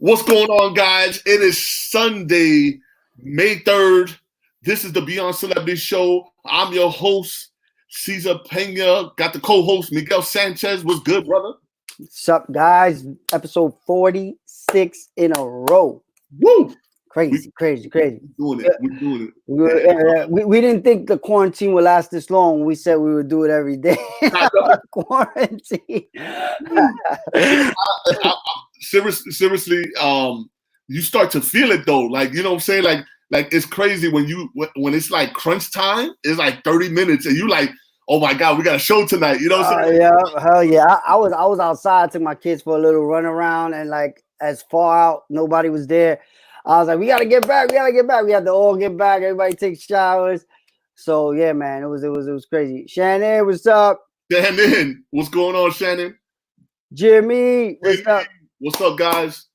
What's going on, guys? It is Sunday, May 3rd. This is the Beyond Celebrity Show. I'm your host, Cesar Pena. Got the co-host, Miguel Sanchez. What's good, brother? What's up, guys? Episode 46 in a row. Woo! Crazy. We're doing it. We didn't think the quarantine would last this long. We said we would do it every day. Quarantine. Seriously, you start to feel it though. Like, you know what I'm saying? Like it's crazy when it's like crunch time. It's like 30 minutes, and you like, oh my God, we got a show tonight. You know what I'm saying? Yeah, hell yeah. I was outside, took my kids for a little run around, and like as far out, nobody was there. I was like, we gotta get back. We had to all get back. Everybody take showers. So yeah, man, it was crazy. Shannon, what's up? Shannon, what's going on, Shannon? Jimmy, what's up? What's up, guys?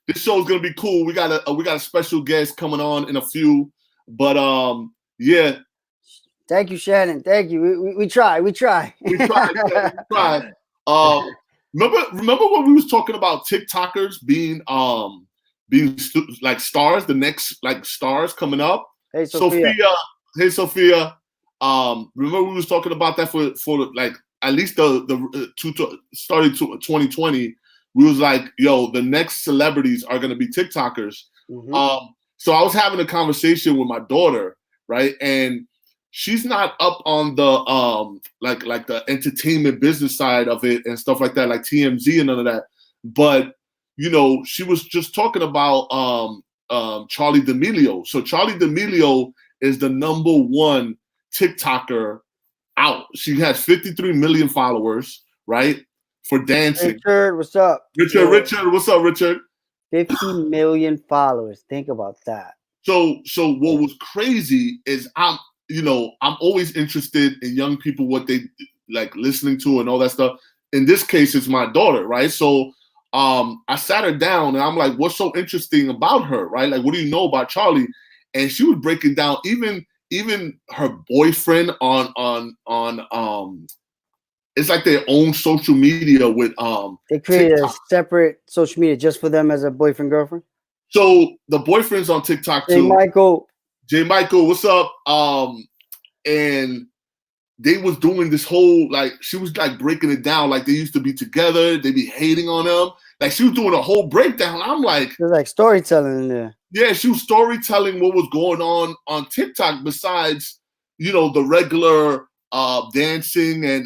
This show is gonna be cool. We got a special guest coming on in a few, but yeah. Thank you, Shannon. Thank you. We try. We try. Remember when we was talking about TikTokers being like stars, the next like stars coming up? Hey, Sophia. Hey, Sophia. Remember we was talking about that for like at least starting to 2020. We was like, yo, the next celebrities are gonna be TikTokers. Mm-hmm. So I was having a conversation with my daughter, right? And she's not up on the like the entertainment business side of it and stuff like that, like TMZ and none of that. But you know, she was just talking about Charli D'Amelio. So Charli D'Amelio is the #1 TikToker out. She has 53 million followers, right? For dancing. Richard, what's up? Richard, what's up, Richard? 50 million followers. Think about that. So what was crazy is I'm always interested in young people, what they like listening to and all that stuff. In this case, it's my daughter, right? So I sat her down and I'm like, what's so interesting about her, right? Like, what do you know about Charli? And she was breaking down even her boyfriend on it's like their own social media with they created TikTok. a separate social media just for them as a boyfriend girlfriend. So the boyfriend's on TikTok too. J. Michael, what's up? And they was doing this whole, like, she was like breaking it down, like they used to be together, they be hating on them. Like she was doing a whole breakdown. I'm like, there's like storytelling in there. Yeah, she was storytelling what was going on TikTok besides, you know, the regular dancing and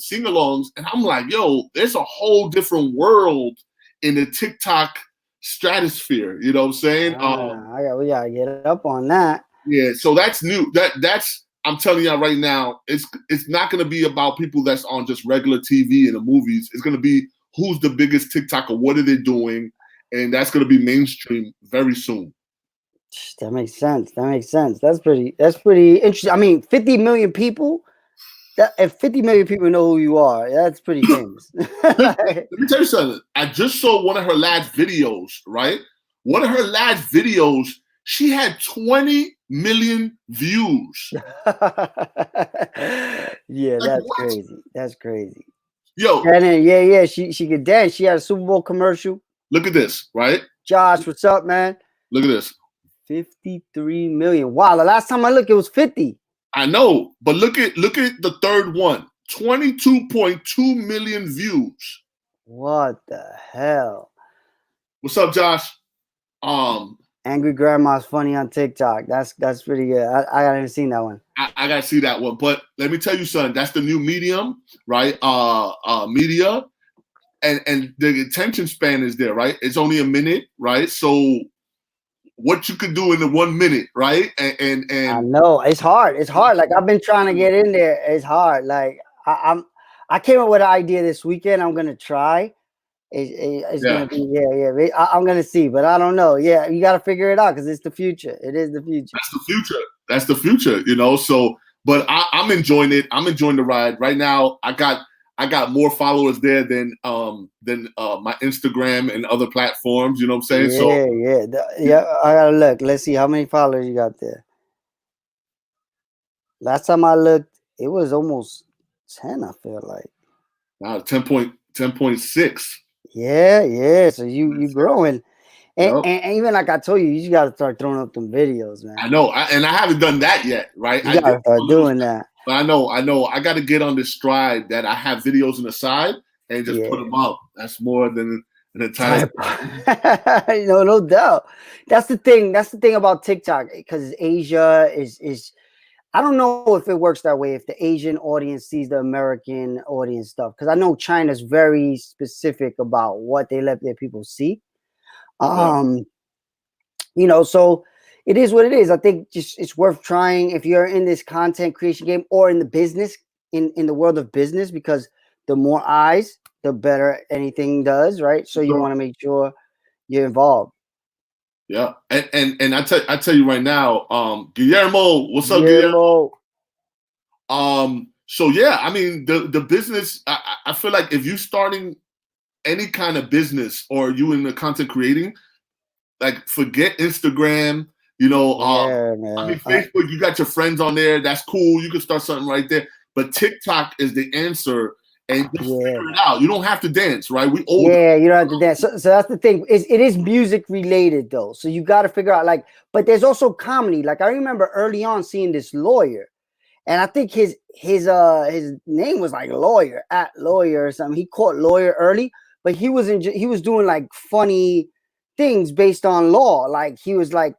sing-alongs. And I'm like, yo, there's a whole different world in the TikTok stratosphere. You know what I'm saying? We gotta get up on that. Yeah, so that's new. That's I'm telling you right now, it's not gonna be about people that's on just regular TV and the movies. It's gonna be who's the biggest TikToker, what are they doing, and that's gonna be mainstream very soon. That makes sense. That's pretty interesting. I mean, 50 million people. If 50 million people know who you are, that's pretty famous. Let me tell you something. I just saw one of her last videos, right? One of her last videos, she had 20 million views. Yeah, that's crazy. That's crazy. Yo. And then, yeah. She could dance. She had a Super Bowl commercial. Look at this, right? Josh, what's up, man? Look at this. 53 million. Wow, the last time I looked, it was 50. I know, but look at the third one. 22.2 million views. What the hell? What's up, Josh? Angry Grandma's funny on TikTok. That's pretty good. I haven't seen that one. I gotta see that one. But let me tell you something. That's the new medium, right? Media, and the attention span is there, right? It's only a minute, right? So what you could do in the 1 minute, right? And I know it's hard. It's hard. Like I've been trying to get in there. It's hard. Like I came up with an idea this weekend. I'm gonna try. It's gonna be I'm gonna see, but I don't know. Yeah, you gotta figure it out because it's the future. It is the future. That's the future. You know. So, but I'm enjoying it. I'm enjoying the ride right now. I got more followers there than my Instagram and other platforms. You know what I'm saying? Yeah. I gotta look. Let's see how many followers you got there. Last time I looked, it was almost 10. I feel like. Wow, 10.6. Yeah. So you growing. And, Yep. and even like I told you, you just gotta start throwing up them videos, I man. know, and I haven't done that yet, right? You I did gotta a start little, doing that. but I know, I got to get on this stride that I have videos on the side and just put Yeah. them up. That's more than an entire. Type. No doubt. That's the thing. That's the thing about TikTok because Asia is. I don't know if it works that way. If the Asian audience sees the American audience stuff, because I know China's very specific about what they let their people see. Yeah. So it is what it is. I think just it's worth trying if you're in this content creation game or in the business, in the world of business, because the more eyes, the better anything does, right? So you want to make sure you're involved. Yeah, and I tell you right now, Guillermo, what's up, Guillermo? Guillermo. So yeah, I mean the business. I feel like if you starting any kind of business or you in the content creating, like forget Instagram. Yeah, I mean man. Facebook. You got your friends on there. That's cool. You can start something right there. But TikTok is the answer, and just Yeah, figure it man. out. You don't have to dance, right? We older. Yeah, you don't have to dance. So that's the thing. It is music related though. So you got to figure out but there's also comedy. Like I remember early on seeing this lawyer, and I think his name was like lawyer or something. He caught lawyer early, but he was doing like funny things based on law. Like he was like,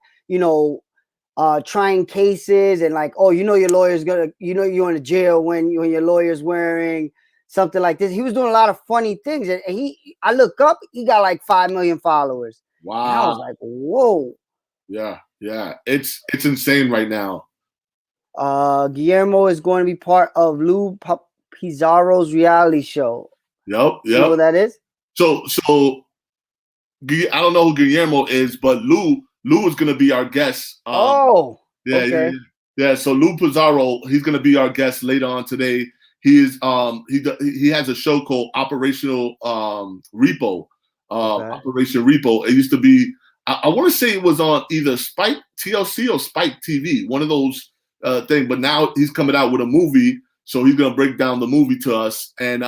trying cases and like, oh, your lawyer's gonna, you're in the jail when your lawyer's wearing something like this. He was doing a lot of funny things, and I look up, he got like 5 million followers, and I Wow. was like, whoa. Yeah. It's insane right now. Guillermo is going to be part of Lou Pizarro's reality show. Yep. You know what that is? So I don't know who Guillermo is, but Lou is going to be our guest. Okay. Yeah. So Lou Pizarro, he's going to be our guest later on today. He is he has a show called Operational Repo. Operation Repo. It used to be. I want to say it was on either Spike TLC or Spike TV, one of those things. But now he's coming out with a movie, so he's going to break down the movie to us, and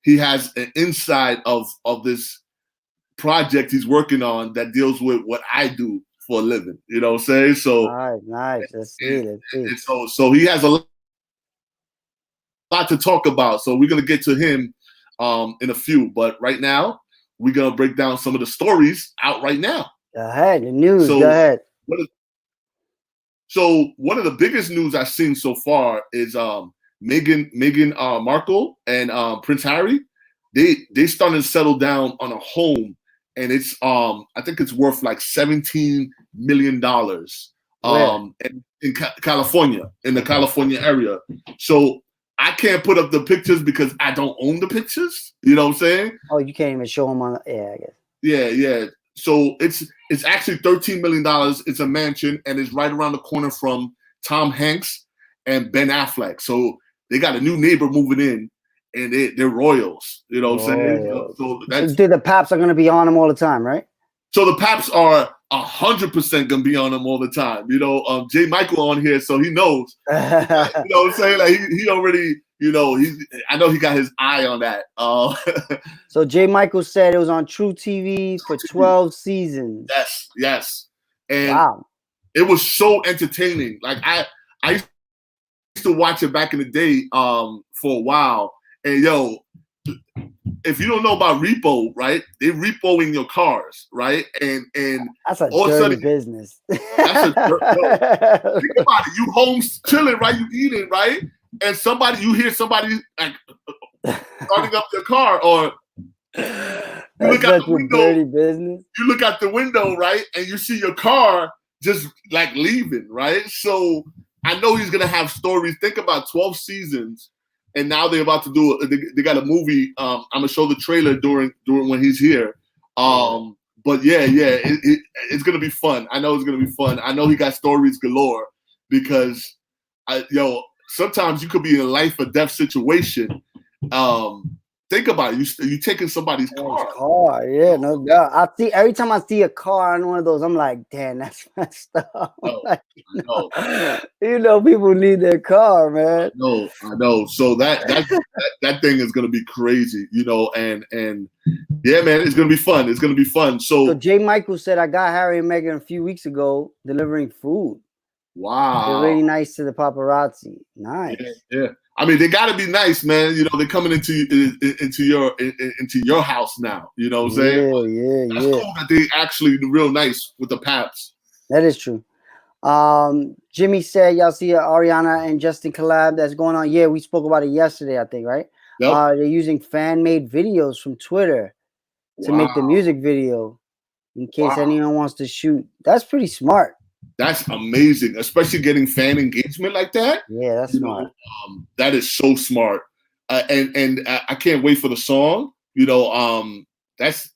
he has an insight of this project he's working on that deals with what I do for a living. You know what I'm saying? So nice. Let's see. And so he has a lot to talk about. So we're gonna get to him in a few. But right now, we're gonna break down some of the stories out right now. Go ahead, the news. Go ahead. So one of the biggest news I've seen so far is Meghan Markle and Prince Harry. They starting to settle down on a home, and it's I think it's worth like $17 million in California, in the California area. So I can't put up the pictures because I don't own the pictures. You know what I'm saying? Oh, you can't even show them on. I guess. Yeah. So it's actually $13 million. It's a mansion, and it's right around the corner from Tom Hanks and Ben Affleck. So they got a new neighbor moving in, and they're royals. You know what I'm saying? So the Paps are going to be on them all the time, right? So the Paps are 100% going to be on them all the time. J. Michael on here, so he knows. You know what I'm saying? Like he already, I know he got his eye on that. So J. Michael said it was on True TV for 12 seasons. Yes. And wow. It was so entertaining. Like I used to watch it back in the day for a while. And if you don't know about repo, right? They repoing your cars, right? And that's a dirty business. Think about it. You home chilling, right? You eating, right? And you hear somebody like starting up their car, or you look out the window. Dirty business. You look out the window, right? And you see your car just like leaving, right? So I know he's gonna have stories. Think about 12 seasons. And now they're about to do. They got a movie. I'm gonna show the trailer during when he's here. But yeah, it's gonna be fun. I know it's gonna be fun. I know he got stories galore because, sometimes you could be in a life or death situation, think about it. You taking somebody's car. Yeah, no doubt. I see every time I see a car on one of those, I'm like, damn, that's messed up. Like, people need their car, man. I know. So that thing is gonna be crazy, and yeah, man, it's gonna be fun. It's gonna be fun. So Jay Michael said I got Harry and Meghan a few weeks ago delivering food. Wow. They're really nice to the paparazzi. Nice. Yeah. I mean, they got to be nice, man. They're coming into your house now. You know what I'm saying? Yeah. That's cool that they actually real nice with the Paps. That is true. Jimmy said, y'all see Ariana and Justin collab that's going on. Yeah, we spoke about it yesterday, I think, right? Yep. They're using fan-made videos from Twitter to make the music video in case anyone wants to shoot. That's pretty smart. That's amazing, especially getting fan engagement like that. Yeah, that's smart. That is so smart, and I can't wait for the song. That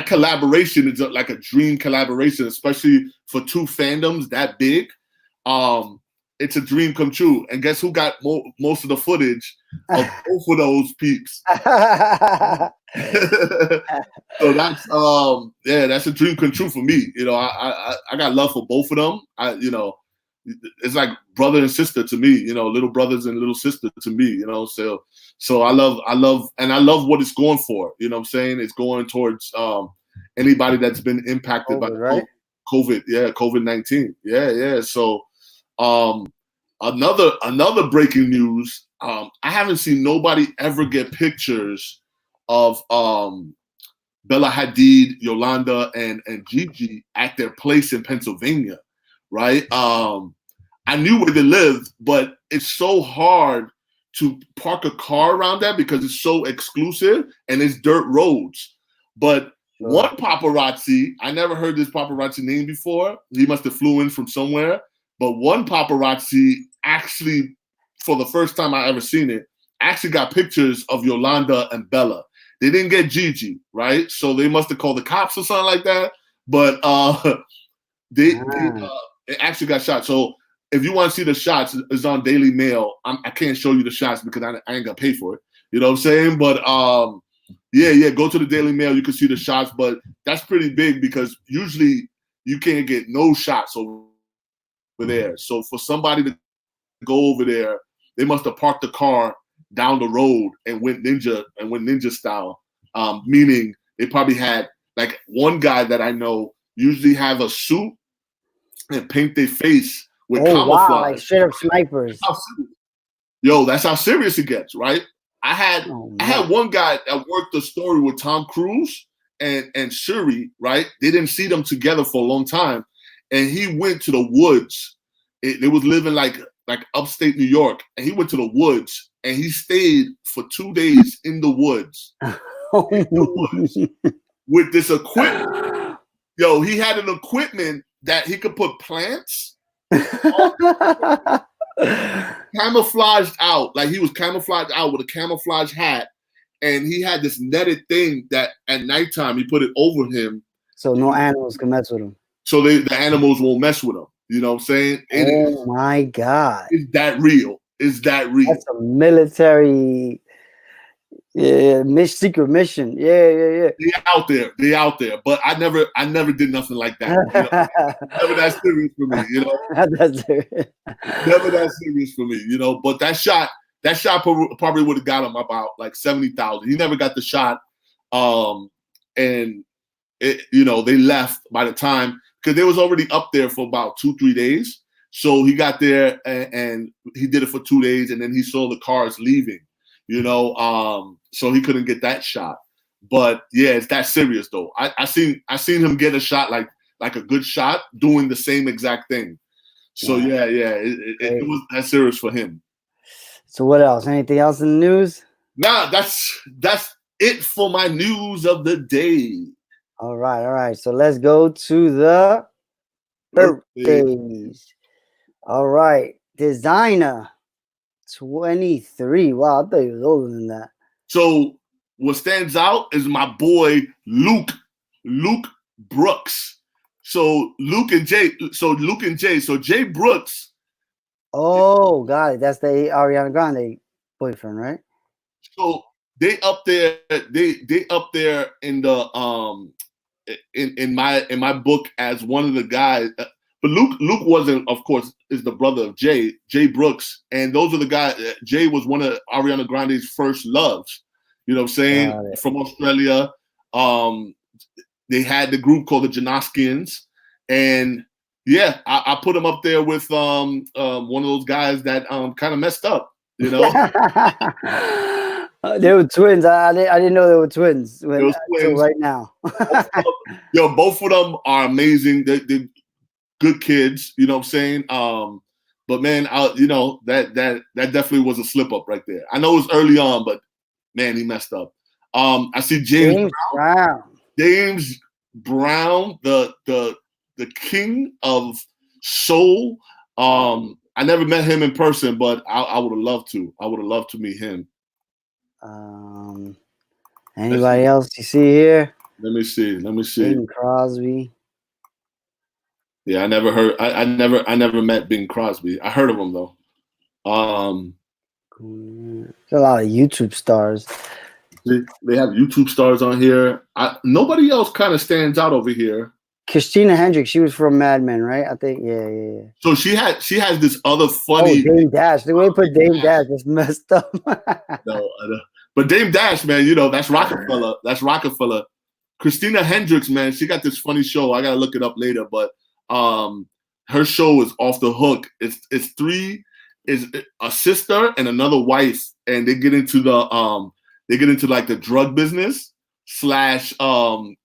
collaboration is like a dream collaboration, especially for two fandoms that big. It's a dream come true. And guess who got most of the footage of both of those peeps? So that's a dream come true for me. I got love for both of them. It's like brother and sister to me. Little brothers and little sister to me. So I love what it's going for. You know what I'm saying? It's going towards anybody that's been impacted by COVID. Yeah, COVID-19. Yeah. So another breaking news. I haven't seen nobody ever get pictures of Bella Hadid, Yolanda, and Gigi at their place in Pennsylvania, right? I knew where they lived, but it's so hard to park a car around that because it's so exclusive and it's dirt roads. But one paparazzi, I never heard this paparazzi name before. He must have flew in from somewhere. But one paparazzi actually, for the first time I ever seen it, actually got pictures of Yolanda and Bella. They didn't get Gigi, right? So they must have called the cops or something like that. But they actually got shot. So if you want to see the shots, it's on Daily Mail. I can't show you the shots because I ain't gonna pay for it. You know what I'm saying? But yeah, go to the Daily Mail. You can see the shots, but that's pretty big because usually you can't get no shots over there. So for somebody to go over there, they must have parked the car down the road and went ninja style. Meaning they probably had, like, one guy that I know usually have a suit and paint their face with camouflage. Wow, like straight up snipers. Yo, that's how serious it gets, right? I had one guy that worked the story with Tom Cruise and Shuri, right? They didn't see them together for a long time. And he went to the woods. They was living like upstate New York. And he went to the woods and he stayed for 2 days in the woods. With this equipment. Yo, he had an equipment that he could put plants camouflaged out. Like, he was camouflaged out with a camouflage hat. And he had this netted thing that at nighttime he put it over him. So no animals can mess with him. So the animals won't mess with him. You know what I'm saying? My God. Is that real? Is that real? That's a military secret mission. Yeah. They out there. But I never did nothing like that. Never that serious for me, Never that serious for me, But that shot probably would have got him about like 70,000. He never got the shot. And they left by the time, because they was already up there for about 2-3 days. So he got there and he did it for 2 days, and then he saw the cars leaving, so he couldn't get that shot. But yeah, it's that serious though. I seen him get a shot like a good shot doing the same exact thing. So yeah, it was that serious for him. So what else? Anything else in the news? Nah, that's it for my news of the day. All right. So let's go to the birthdays. All right. Designer 23. Wow, I thought he was older than that. So what stands out is my boy Luke Brooks. So Luke and Jay. So Jay Brooks. Oh, got it. That's the Ariana Grande boyfriend, right? So they up there. They up there in the in my book as one of the guys. But Luke wasn't, of course, is the brother of Jay Brooks, and those are the guys. Jay was one of Ariana Grande's first loves. You know what I'm saying? From Australia. They had the group called the Janoskians, and yeah, I put them up there with one of those guys that kind of messed up. You know, they were twins. I didn't know they were twins. Until right now. both of them are amazing. They're good kids. You know what I'm saying? But man, that definitely was a slip up right there. I know it was early on, but man, he messed up. I see James Brown. James Brown, the king of soul. I never met him in person, but I would have loved to. I would have loved to meet him. Anybody else you see here? Let me see. Bing Crosby. Yeah, I never heard. I never met Bing Crosby. I heard of him though. There's a lot of YouTube stars. They have YouTube stars on here. Nobody else kind of stands out over here. Christina Hendricks, she was from Mad Men, right? I think, yeah. So she has this other funny. Dame Dash. The way they put Dame Dash was messed up. No, but Dame Dash, man, that's Rockefeller. That's Rockefeller. Christina Hendricks, man, she got this funny show. I gotta look it up later, but her show is off the hook. It's a sister and another wife, and they get into like the drug business /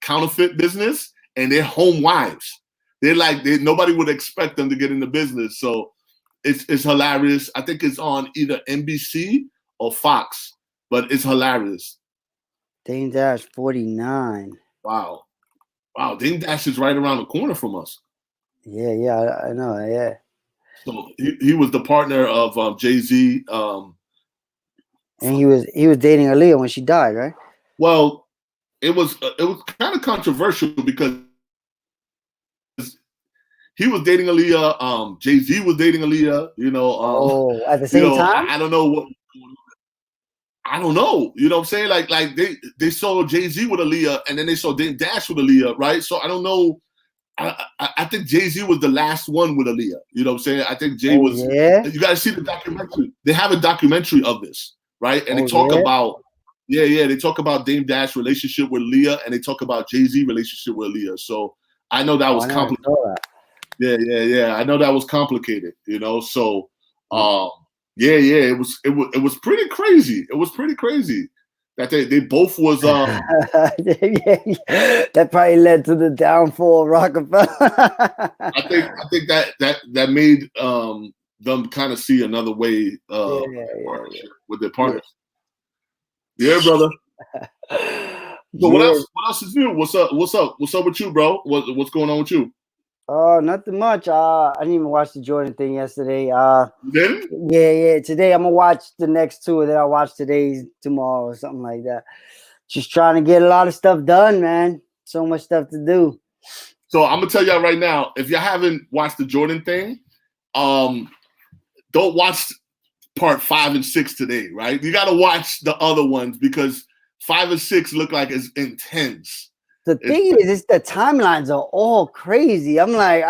counterfeit business, and they're home wives. Nobody would expect them to get into business. So it's hilarious. I think it's on either NBC or Fox, but it's hilarious. Dame Dash 49. Wow. Dame Dash is right around the corner from us. Yeah, I know. Yeah. So he was the partner of Jay-Z. And he was dating Aaliyah when she died, right? Well, it was kind of controversial because he was dating Aaliyah. Jay-Z was dating Aaliyah. At the same time. I don't know what. I don't know. You know what I'm saying? Like they saw Jay-Z with Aaliyah, and then they saw Dame Dash with Aaliyah, right? So I don't know. I think Jay-Z was the last one with Aaliyah. You know what I'm saying? I think Jay was. Yeah? You got to see the documentary. They have a documentary of this, right? And they talk about. Yeah. They talk about Dame Dash relationship with Aaliyah, and they talk about Jay-Z relationship with Aaliyah. So I know that was complicated. Yeah. I know that was complicated. So. Yeah. It was pretty crazy. It was pretty crazy that they both was. That probably led to the downfall of Rockefeller. I think that made them kind of see another way with their partners. Yeah, brother. So what else is new? What's up with you, bro? What's going on with you? Nothing much. I didn't even watch the Jordan thing yesterday. You didn't? Yeah. Today I'm gonna watch the next two that I watch today, tomorrow, or something like that. Just trying to get a lot of stuff done, man. So much stuff to do. So I'm gonna tell y'all right now, if y'all haven't watched the Jordan thing, don't watch part 5 and 6 today, right? You gotta watch the other ones because 5 and 6 look like it's intense. The thing is, the timelines are all crazy. I'm like,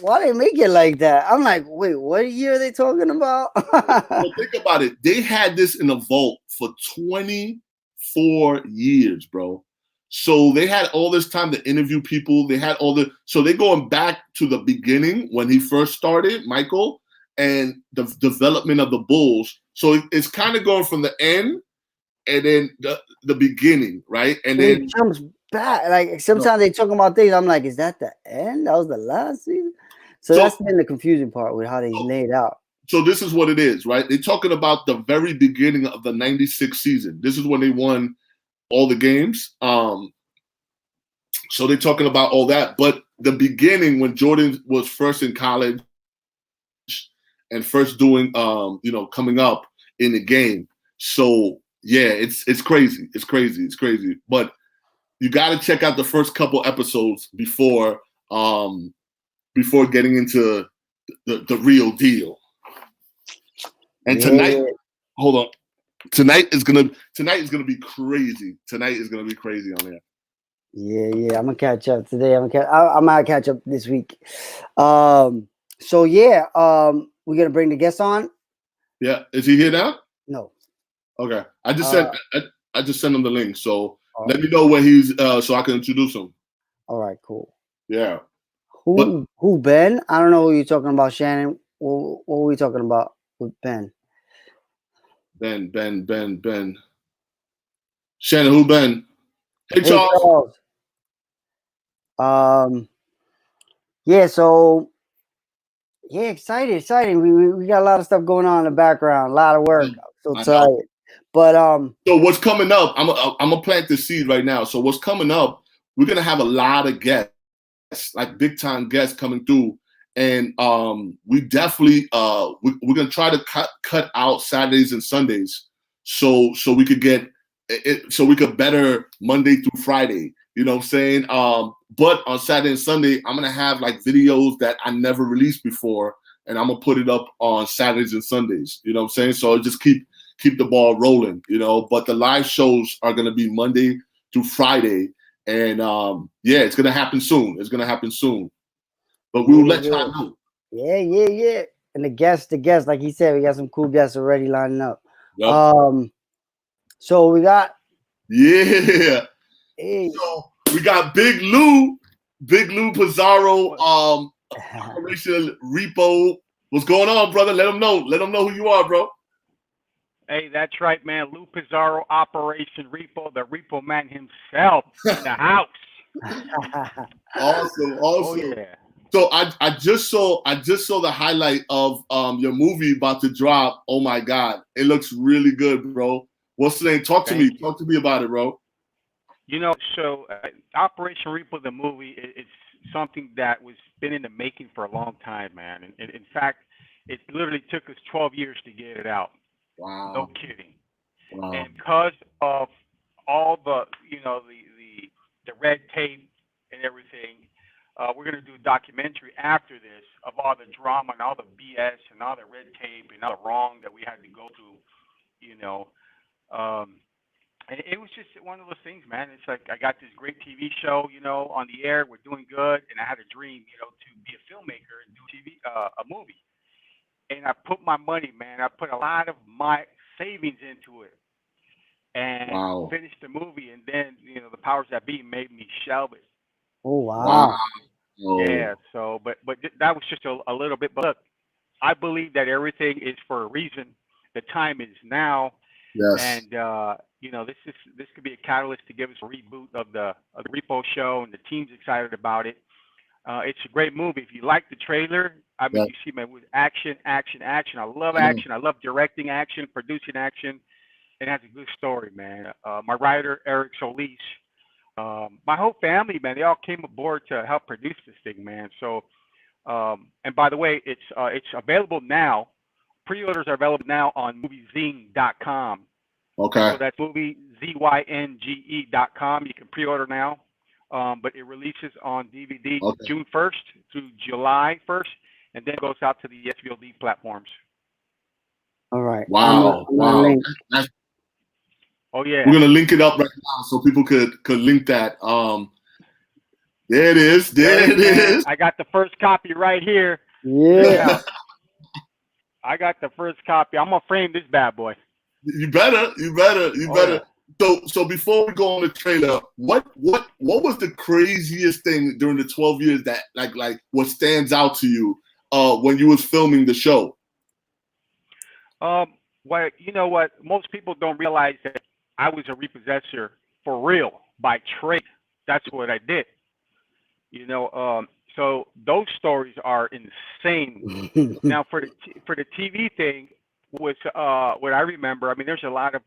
why they make it like that? I'm like, wait, what year are they talking about? Well, think about it. They had this in a vault for 24 years, bro. So they had all this time to interview people. They had so they're going back to the beginning when he first started, Michael, and the development of the Bulls. So it's kind of going from the end and then the beginning, right? And then it jumps back. Like sometimes they talk about things. I'm like, is that the end? That was the last season. So that's been the confusing part with how they laid out. So this is what it is, right? They're talking about the very beginning of the '96 season. This is when they won all the games. So they're talking about all that. But the beginning when Jordan was first in college and first doing, coming up in the game. So yeah, it's crazy. It's crazy. But you got to check out the first couple episodes before getting into the real deal. And tonight, hold on. Tonight is gonna be crazy. Tonight is gonna be crazy on there. Yeah. I'm gonna catch up today. I might catch up this week. So yeah, we're gonna bring the guest on. Yeah, is he here now? No. Okay, I just sent him the link. So let Right. me know when he's so I can introduce him. All right, cool. Yeah. Who Ben? I don't know who you're talking about, Shannon. What are we talking about with Ben? Ben. Shannon, who Ben? Hey, Hey Charles. Charles. Yeah, so yeah, excited. We got a lot of stuff going on in the background, a lot of work. I'm so tired. But so what's coming up? I'm gonna plant the seed right now. So what's coming up? We're gonna have a lot of guests, like big time guests coming through, and we definitely we're gonna try to cut out Saturdays and Sundays, so we could get it, so we could better Monday through Friday. You know what I'm saying? But on Saturday and Sunday, I'm gonna have like videos that I never released before, and I'm gonna put it up on Saturdays and Sundays. You know what I'm saying? So just keep the ball rolling. You know, but the live shows are gonna be Monday through Friday. And yeah, it's gonna happen soon. But we will let y'all know. Yeah. And the guests, like he said, we got some cool guests already lining up. Yep. So we got Hey. So we got Big Lou Pizarro, Operation Repo. What's going on, brother? Let them know who you are, bro. Hey, that's right, man. Lou Pizarro, Operation Repo, the Repo Man himself in the house. Awesome. Oh yeah. So I just saw the highlight of your movie about to drop. Oh my God, it looks really good, bro. What's the name? Talk to me about it, bro. You know, so Operation Repo, the movie, it's something that was been in the making for a long time, man. And in fact, it literally took us 12 years to get it out. Wow. No kidding. Wow. And because of all the, the red tape and everything, we're going to do a documentary after this of all the drama and all the BS and all the red tape and all the wrong that we had to go through, you know. And it was just one of those things, man. It's like I got this great TV show, on the air. We're doing good, and I had a dream, to be a filmmaker and do a movie. And I put my money, man. I put a lot of my savings into it, and finished the movie. And then, the powers that be made me shelve it. Oh wow. Yeah. So, but that was just a little bit. But look, I believe that everything is for a reason. The time is now. Yes. And this could be a catalyst to give us a reboot of the Repo show, and the team's excited about it. It's a great movie. If you like the trailer, I mean, you see, man, with action. I love action. I love directing action, producing action. It has a good story, man. My writer, Eric Solis, my whole family, man, they all came aboard to help produce this thing, man. So, and by the way, it's available now. Pre-orders are available now on moviezine.com. Okay. So that's movieZynge.com. You can pre-order now, but it releases on DVD June 1st through July 1st, and then it goes out to the SVOD platforms. All right. Wow. Wow. Oh yeah. We're gonna link it up right now so people could link that. There it is. There it is. I got the first copy right here. Yeah. I got the first copy. I'm gonna frame this bad boy. You better. Yeah. So before we go on the trailer, what was the craziest thing during the 12 years that like what stands out to you when you was filming the show? Well, you know what? Most people don't realize that I was a repossessor for real by trade. That's what I did. So those stories are insane. Now for the TV thing was what I remember. I mean, there's a lot of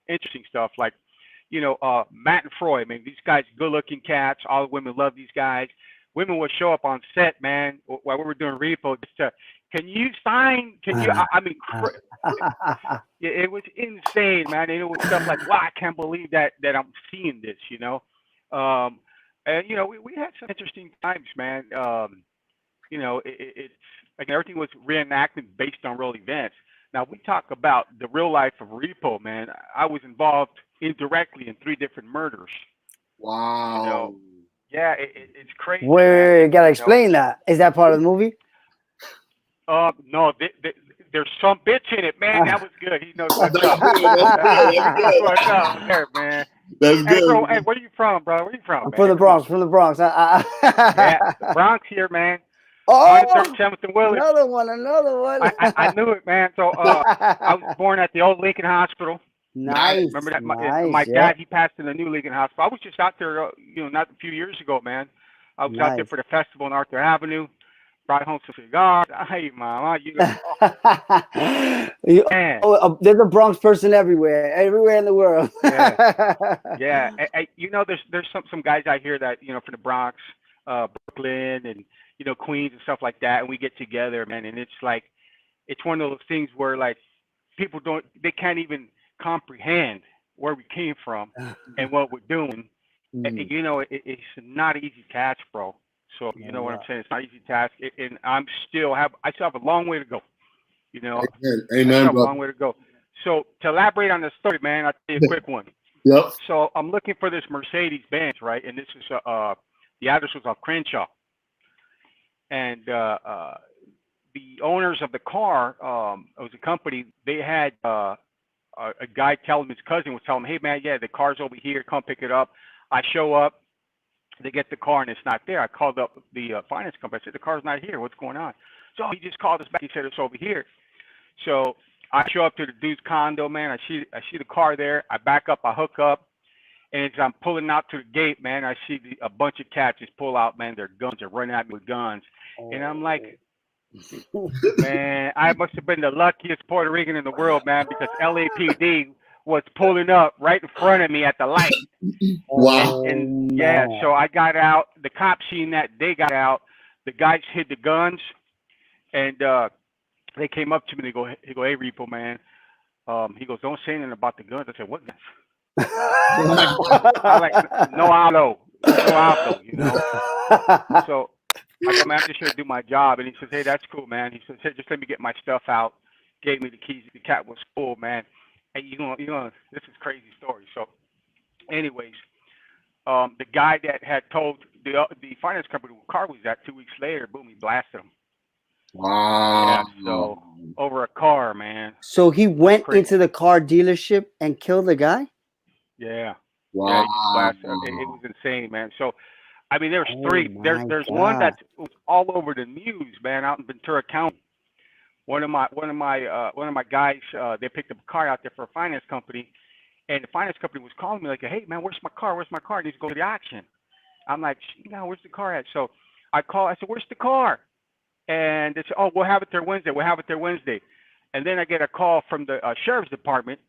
interesting stuff like, Matt and Froy. I mean, these guys, good-looking cats. All the women love these guys. Women would show up on set, man, while we were doing repo. Just to, can you sign? Can you? I mean, it was insane, man. And it was stuff like, wow, I can't believe that I'm seeing this, And we had some interesting times, man. It's like everything was reenacted based on real events. Now we talk about the real life of repo, man. I was involved indirectly in 3 different murders. Wow. You know, yeah, it's crazy. Wait, you gotta explain that. Is that part of the movie? No, there's some bitch in it, man. That was good. He knows what's That's up. good. That's what's up there, man. That's Hey, good. bro. Hey, where you from, bro? Where you from, I'm man? from the Bronx. From the Bronx. Yeah, Bronx here, man. Oh, 137th and Willard. another one. I knew it, man. So I was born at the old Lincoln Hospital. Nice. Remember that? Nice. My dad, he passed in the new Lincoln Hospital. I was just out there, not a few years ago, man. I was out there for the festival on Arthur Avenue. Brought home some cigars. Hey, mama, there's a Bronx person everywhere in the world. Yeah. There's some guys out here that from the Bronx, Brooklyn, and Queens and stuff like that, and we get together, man. And it's like, it's one of those things where like people they can't even comprehend where we came from and what we're doing. And, it's not an easy task, bro. So you know what I'm saying? It's not an easy task, and I still have a long way to go. Amen, I still have a long way to go. So to elaborate on the story, man, I'll tell you a quick one. Yep. So I'm looking for this Mercedes Benz, right? And this is the address was on Crenshaw, and the owners of the car, it was a company. They had a guy tell him, his cousin was telling him, "Hey man, yeah, the car's over here. Come pick it up." I show up. They get the car and it's not there. I called up the finance company. I said, the car's not here. What's going on? So he just called us back. He said, it's over here. So I show up to the dude's condo, man. I see the car there. I back up. I hook up. And as I'm pulling out to the gate, man, I see a bunch of cats just pull out, man. Their guns are running at me with guns. And I'm like, man, I must have been the luckiest Puerto Rican in the world, man, because LAPD was pulling up right in front of me at the light. Wow. And yeah, so I got out. The cops seen that. They got out. The guys hid the guns, and they came up to me. He go, hey, Repo, man. He goes, don't say anything about the guns. I said, what guns? I'm like, no hablo, So I go, man, I'm just here to do my job. And he says, hey, that's cool, man. He says, hey, just let me get my stuff out. Gave me the keys. The cat was full, man. And this is a crazy story. So, anyways, the guy that had told the finance company where the car was at 2 weeks later, boom, he blasted him. Wow. Yeah, so over a car, man. So he went into the car dealership and killed the guy? Yeah. Wow. Yeah, he just blasted him. It was insane, man. So, I mean, there's 3. There's one that was all over the news, man, out in Ventura County. One of my guys, they picked up a car out there for a finance company, and the finance company was calling me like, "Hey man, where's my car? Where's my car? I need to go to the auction." I'm like, "Where's the car at?" So I call. I said, "Where's the car?" And they said, "Oh, we'll have it there Wednesday. We'll have it there Wednesday." And then I get a call from the sheriff's department,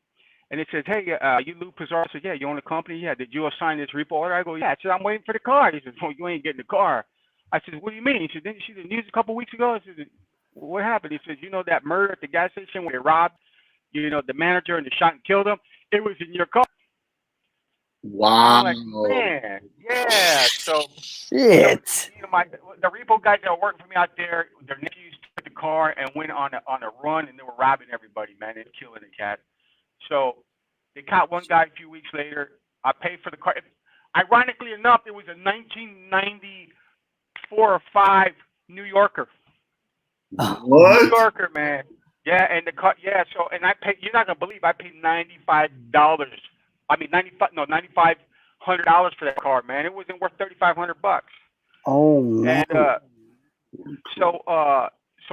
and it says, "Hey, you Lou Pizarro?" I said, "Yeah, you own the company? Yeah. Did you assign this repo order?" I go, "Yeah." I said, "I'm waiting for the car." He says, "Oh, you ain't getting the car." I said, "What do you mean?" He said, "Didn't you see the news a couple weeks ago?" I said, "What happened?" He says, that murder at the gas station where they robbed, the manager and they shot and killed him? It was in your car. Wow. I'm like, man, yeah. So, shit. The repo guys that were working for me out there, their nephews took the car and went on a run, and they were robbing everybody, man, and killing the cat. So they caught one guy a few weeks later. I paid for the car. Ironically enough, it was a 1994 or 5 New Yorker. What? New Yorker, man. Yeah, and the car. Yeah, so and I paid. You're not gonna believe I paid $95. I mean $9,500 for that car, man. It wasn't worth $3,500. Oh man. And so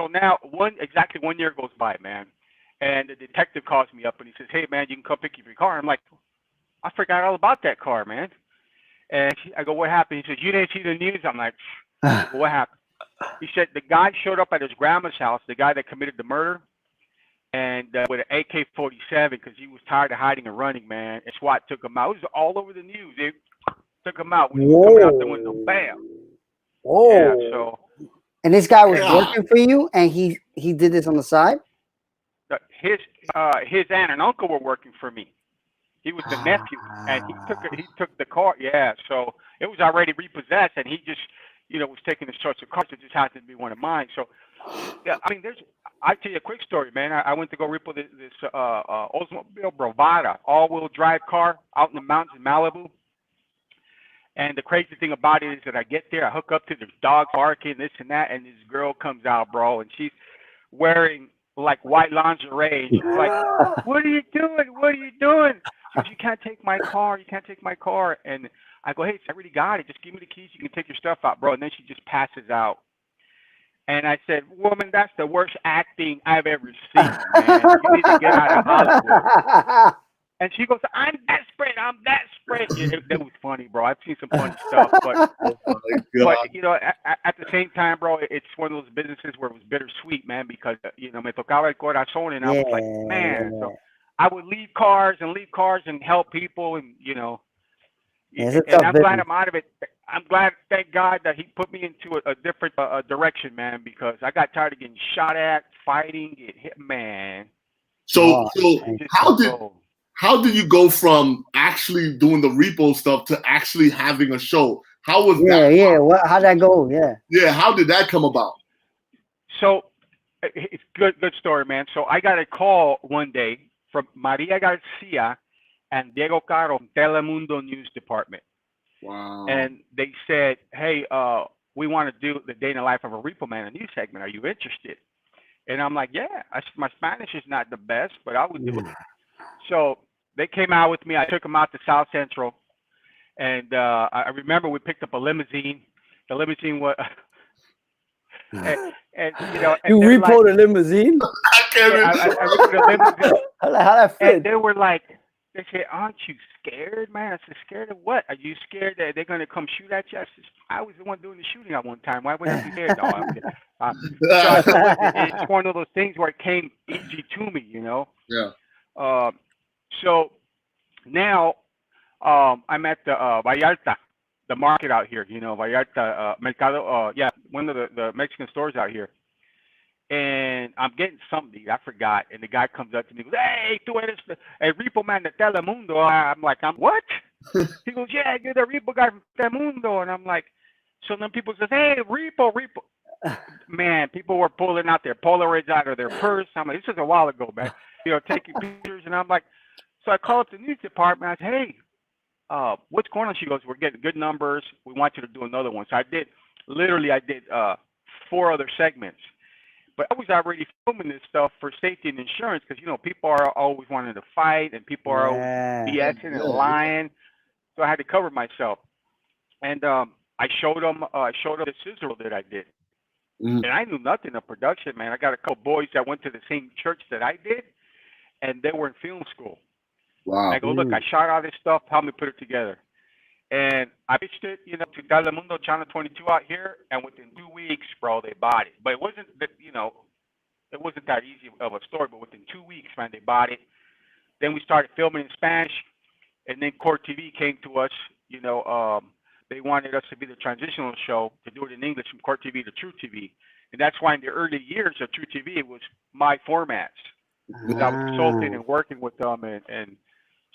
now exactly 1 year goes by, man. And the detective calls me up and he says, "Hey, man, you can come pick up your car." I'm like, I forgot all about that car, man. And I go, "What happened?" He says, "You didn't see the news?" I'm like, well, "What happened?" He said the guy showed up at his grandma's house, the guy that committed the murder, and with an AK-47 because he was tired of hiding and running, man. And SWAT took him out. It was all over the news. They took him out when he was coming out the window. Bam. Whoa. Yeah, so. And this guy was working for you, and he did this on the side? His aunt and uncle were working for me. He was the nephew, and he took the car. Yeah, so it was already repossessed, and he just was taking the sorts of cars. It just happened to be one of mine. So, yeah, I mean, I tell you a quick story, man. I went to go repo this Oldsmobile Bravada, all-wheel drive car out in the mountains in Malibu. And the crazy thing about it is that I get there, I hook up to the dog barking, this and that, and this girl comes out, bro, and she's wearing like white lingerie, and she's like, "What are you doing? What are you doing?" She goes, "You can't take my car. You can't take my car." And I go, "Hey, I already got it. Just give me the keys. You can take your stuff out, bro." And then she just passes out. And I said, "Woman, that's the worst acting I've ever seen, man. You need to get out of Hollywood." And she goes, "I'm desperate. I'm desperate." That was funny, bro. I've seen some funny stuff, but you know, at the same time, bro, it's one of those businesses where it was bittersweet, man, because you know, me tocaba el corazón, and I was like, man. So I would leave cars and help people, and you know, and I'm glad I'm out of it. I'm glad, thank God, that he put me into a different direction, man, because I got tired of getting shot at, fighting, get hit, man. So how did you go from actually doing the repo stuff to actually having a show? How was that? Yeah. How'd that go? Yeah. Yeah. How did that come about? So it's good story, man. So I got a call one day from Maria Garcia and Diego Caro from Telemundo News Department. Wow. And they said, "Hey, we want to do the day in the life of a repo man, a news segment. Are you interested?" And I'm like, "Yeah." My Spanish is not the best, but I would do it. So they came out with me. I took them out to South Central, and I remember we picked up a limousine. The limousine was, and you know, and you repoed a limousine. I repoed a limousine. How that fit? And they were like, they said, "Aren't you scared, man?" I said, "Scared of what? Are you scared that they're gonna come shoot at you?" I said, "I was the one doing the shooting at one time. Why would I be scared?" No, it's one of those things where it came easy to me, you know. Yeah. So now I'm at the Vallarta, the market out here, you know, Vallarta Mercado, one of the Mexican stores out here. And I'm getting something, I forgot. And the guy comes up to me and goes, "Hey, tú eres el repo man de Telemundo." I'm like, "I'm what?" He goes, "Yeah, you're the repo guy from Telemundo." And I'm like, so then people says, "Hey, repo." Man, people were pulling out their Polaroids out of their purse. I'm like, this is a while ago, man. You know, taking pictures. And I'm like, so I called up the news department. I said, "Hey, what's going on?" She goes, "We're getting good numbers. We want you to do another one." So I did 4 other segments. But I was already filming this stuff for safety and insurance because, you know, people are always wanting to fight and people are always BSing and lying. So I had to cover myself. And I showed them the Cesar that I did. And I knew nothing of production, man. I got a couple boys that went to the same church that I did, and they were in film school. Wow. And I go, "Look, I shot all this stuff. Help me put it together." And I pitched it, you know, to Telemundo Channel 22 out here, and within 2 weeks, bro, they bought it. But it wasn't that, you know, it wasn't that easy of a story. But within 2 weeks, man, they bought it. Then we started filming in Spanish, and then Court TV came to us. You know, they wanted us to be the transitional show to do it in English from Court TV to True TV, and that's why in the early years of True TV it was my formats. I was consulting and working with them, and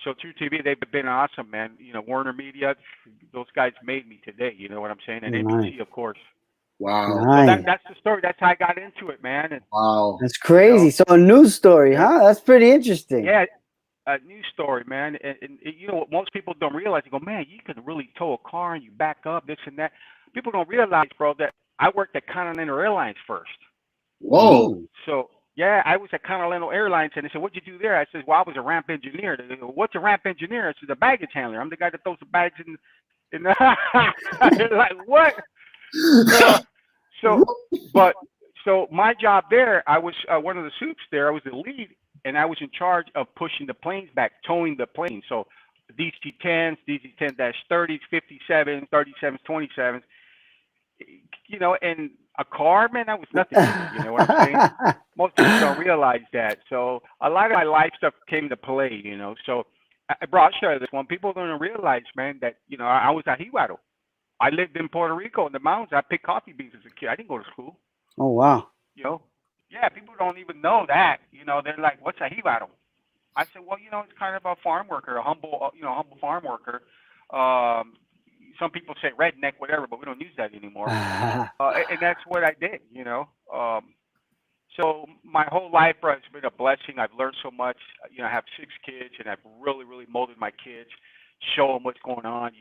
so True TV, they've been awesome, man. You know, Warner Media, those guys made me today. You know what I'm saying? And NBC, of course. Wow. So that's the story. That's how I got into it, man. And, wow. That's crazy. You know, so a news story, huh? That's pretty interesting. Yeah, a news story, man. And you know what most people don't realize? They go, "Man, you can really tow a car and you back up, this and that." People don't realize, bro, that I worked at Continental Airlines first. Whoa. So, yeah, I was at Continental Airlines, and they said, "What'd you do there?" I said, "Well, I was a ramp engineer." They go, "What's a ramp engineer?" I said, "A baggage handler. I'm the guy that throws the bags in the They're like, "What?" So my job there, I was one of the soups there. I was the lead, and I was in charge of pushing the planes back, towing the planes. So DC-10s, DC-10-30s, 57s, 37s, 27s. You know, and a car, man, that was nothing. You know what I'm saying? Most people don't realize that. So a lot of my life stuff came to play, you know. So I brought share this one. People don't realize, man, that, you know, I was a jibaro. I lived in Puerto Rico in the mountains. I picked coffee beans as a kid. I didn't go to school. Oh, wow. You know? Yeah, people don't even know that. You know, they're like, "What's a jibaro?" I said, "Well, you know, it's kind of a farm worker, a humble farm worker. Some people say redneck, whatever, but we don't use that anymore." And that's what I did, you know. So my whole life, bro, has been a blessing. I've learned so much. I have 6 kids, and I've really, really molded my kids, show them what's going on,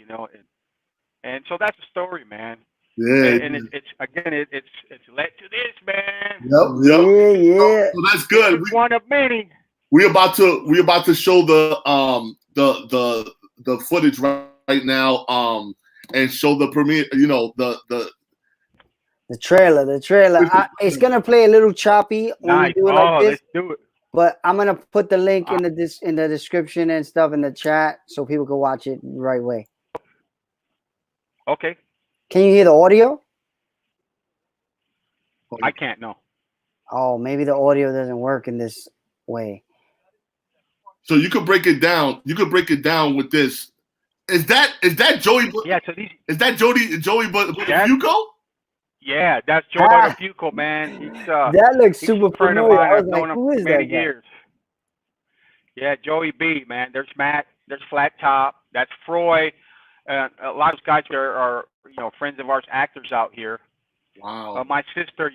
and so that's the story, man. Yeah. And it's again, it's led to this, man. Yep. Yeah, yeah. So that's good. It's one of many. We're about to show the footage right now and show the premiere. The trailer. It's gonna play a little choppy when Nice. we do it like this. Let's do it. But I'm gonna put the link in the description and stuff in the chat so people can watch it the right way. Okay. Can you hear the audio? I can't. No. Oh, maybe the audio doesn't work in this way. So you could break it down. You could break it down with this. Is that Joey? Yeah. So these. Is that Joey Buttafuoco? Yeah, that's Joey Buttafuoco, man. He's that looks super a friend of familiar. mine. I I've was known like, him who is for many that guy? years. Yeah, Joey B, man. There's Matt. There's Flat Top. That's Froy. A lot of those guys are friends of ours, actors out here. Wow. My sister,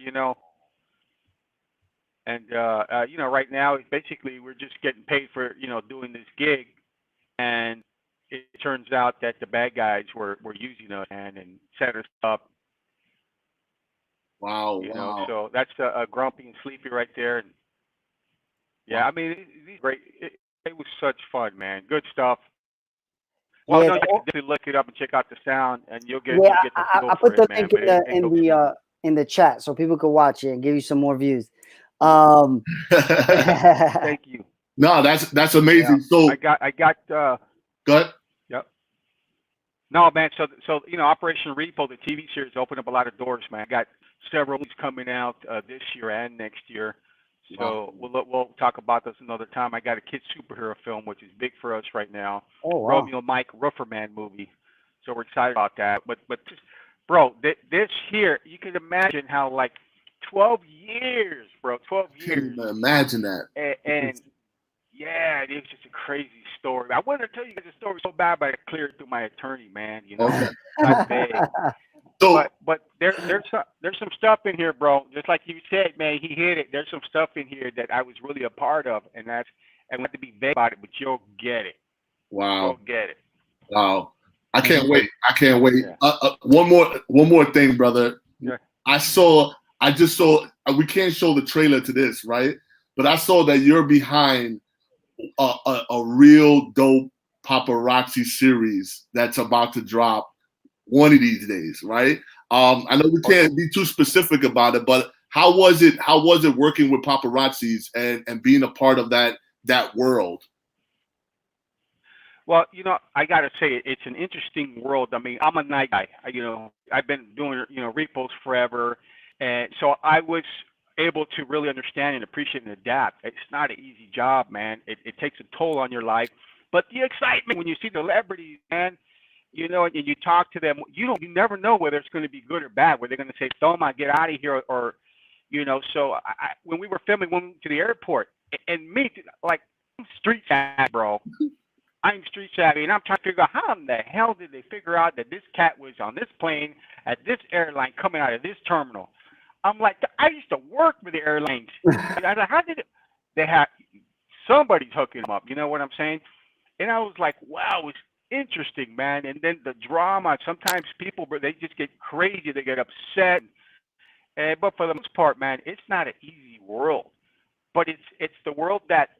and right now basically we're just getting paid for doing this gig, and it turns out that the bad guys were using us and set us up. Wow. So that's a Grumpy and Sleepy right there, and yeah, I mean these great. It was such fun, man. Good stuff. Well, Yeah, no, you can look it up and check out the sound, and you'll get. Yeah, you'll get the feel I put for the it, link man, in the chat so people can watch it and give you some more views. Thank you. No, that's amazing. Yeah. So I got. Go ahead. Yep. No, man. So Operation Repo, the TV series, opened up a lot of doors, man. I got several movies coming out this year and next year. So we'll talk about this another time. I got a kids superhero film, which is big for us right now. Oh, wow. Romeo Mike Rufferman movie. So we're excited about that. But bro, this here, you can imagine how 12 years, bro, 12 years. Can't imagine that. And yeah, it was just a crazy story. I wanted to tell you guys the story so bad, but I cleared it through my attorney, man. Not big. So, but there's some stuff in here, bro. Just like you said, man, he hit it. There's some stuff in here that I was really a part of, and we have to be vague about it, but you'll get it. wow. You'll get it. Wow. I can't wait. Yeah. One more thing, brother. Yeah. I just saw. We can't show the trailer to this, right? But I saw that you're behind a real dope paparazzi series that's about to drop one of these days, right? I know we can't be too specific about it, but how was it working with paparazzis and being a part of that world? Well, I got to say, it's an interesting world. I mean, I'm a night guy. I've been doing, repos forever. And so I was able to really understand and appreciate and adapt. It's not an easy job, man. It takes a toll on your life. But the excitement when you see celebrities, man, and you talk to them, you never know whether it's going to be good or bad, whether they're going to say, Thoma, get out of here, or so when we were filming, went to the airport, and me, I'm street savvy, bro. I'm street savvy, and I'm trying to figure out how in the hell did they figure out that this cat was on this plane at this airline coming out of this terminal. I'm like, I used to work with the airlines. And I was like, how did they have somebody's hooking them up? You know what I'm saying? And I was like, wow, it's interesting, man. And then the drama. Sometimes people, they just get crazy. They get upset. But for the most part, man, it's not an easy world. But it's the world that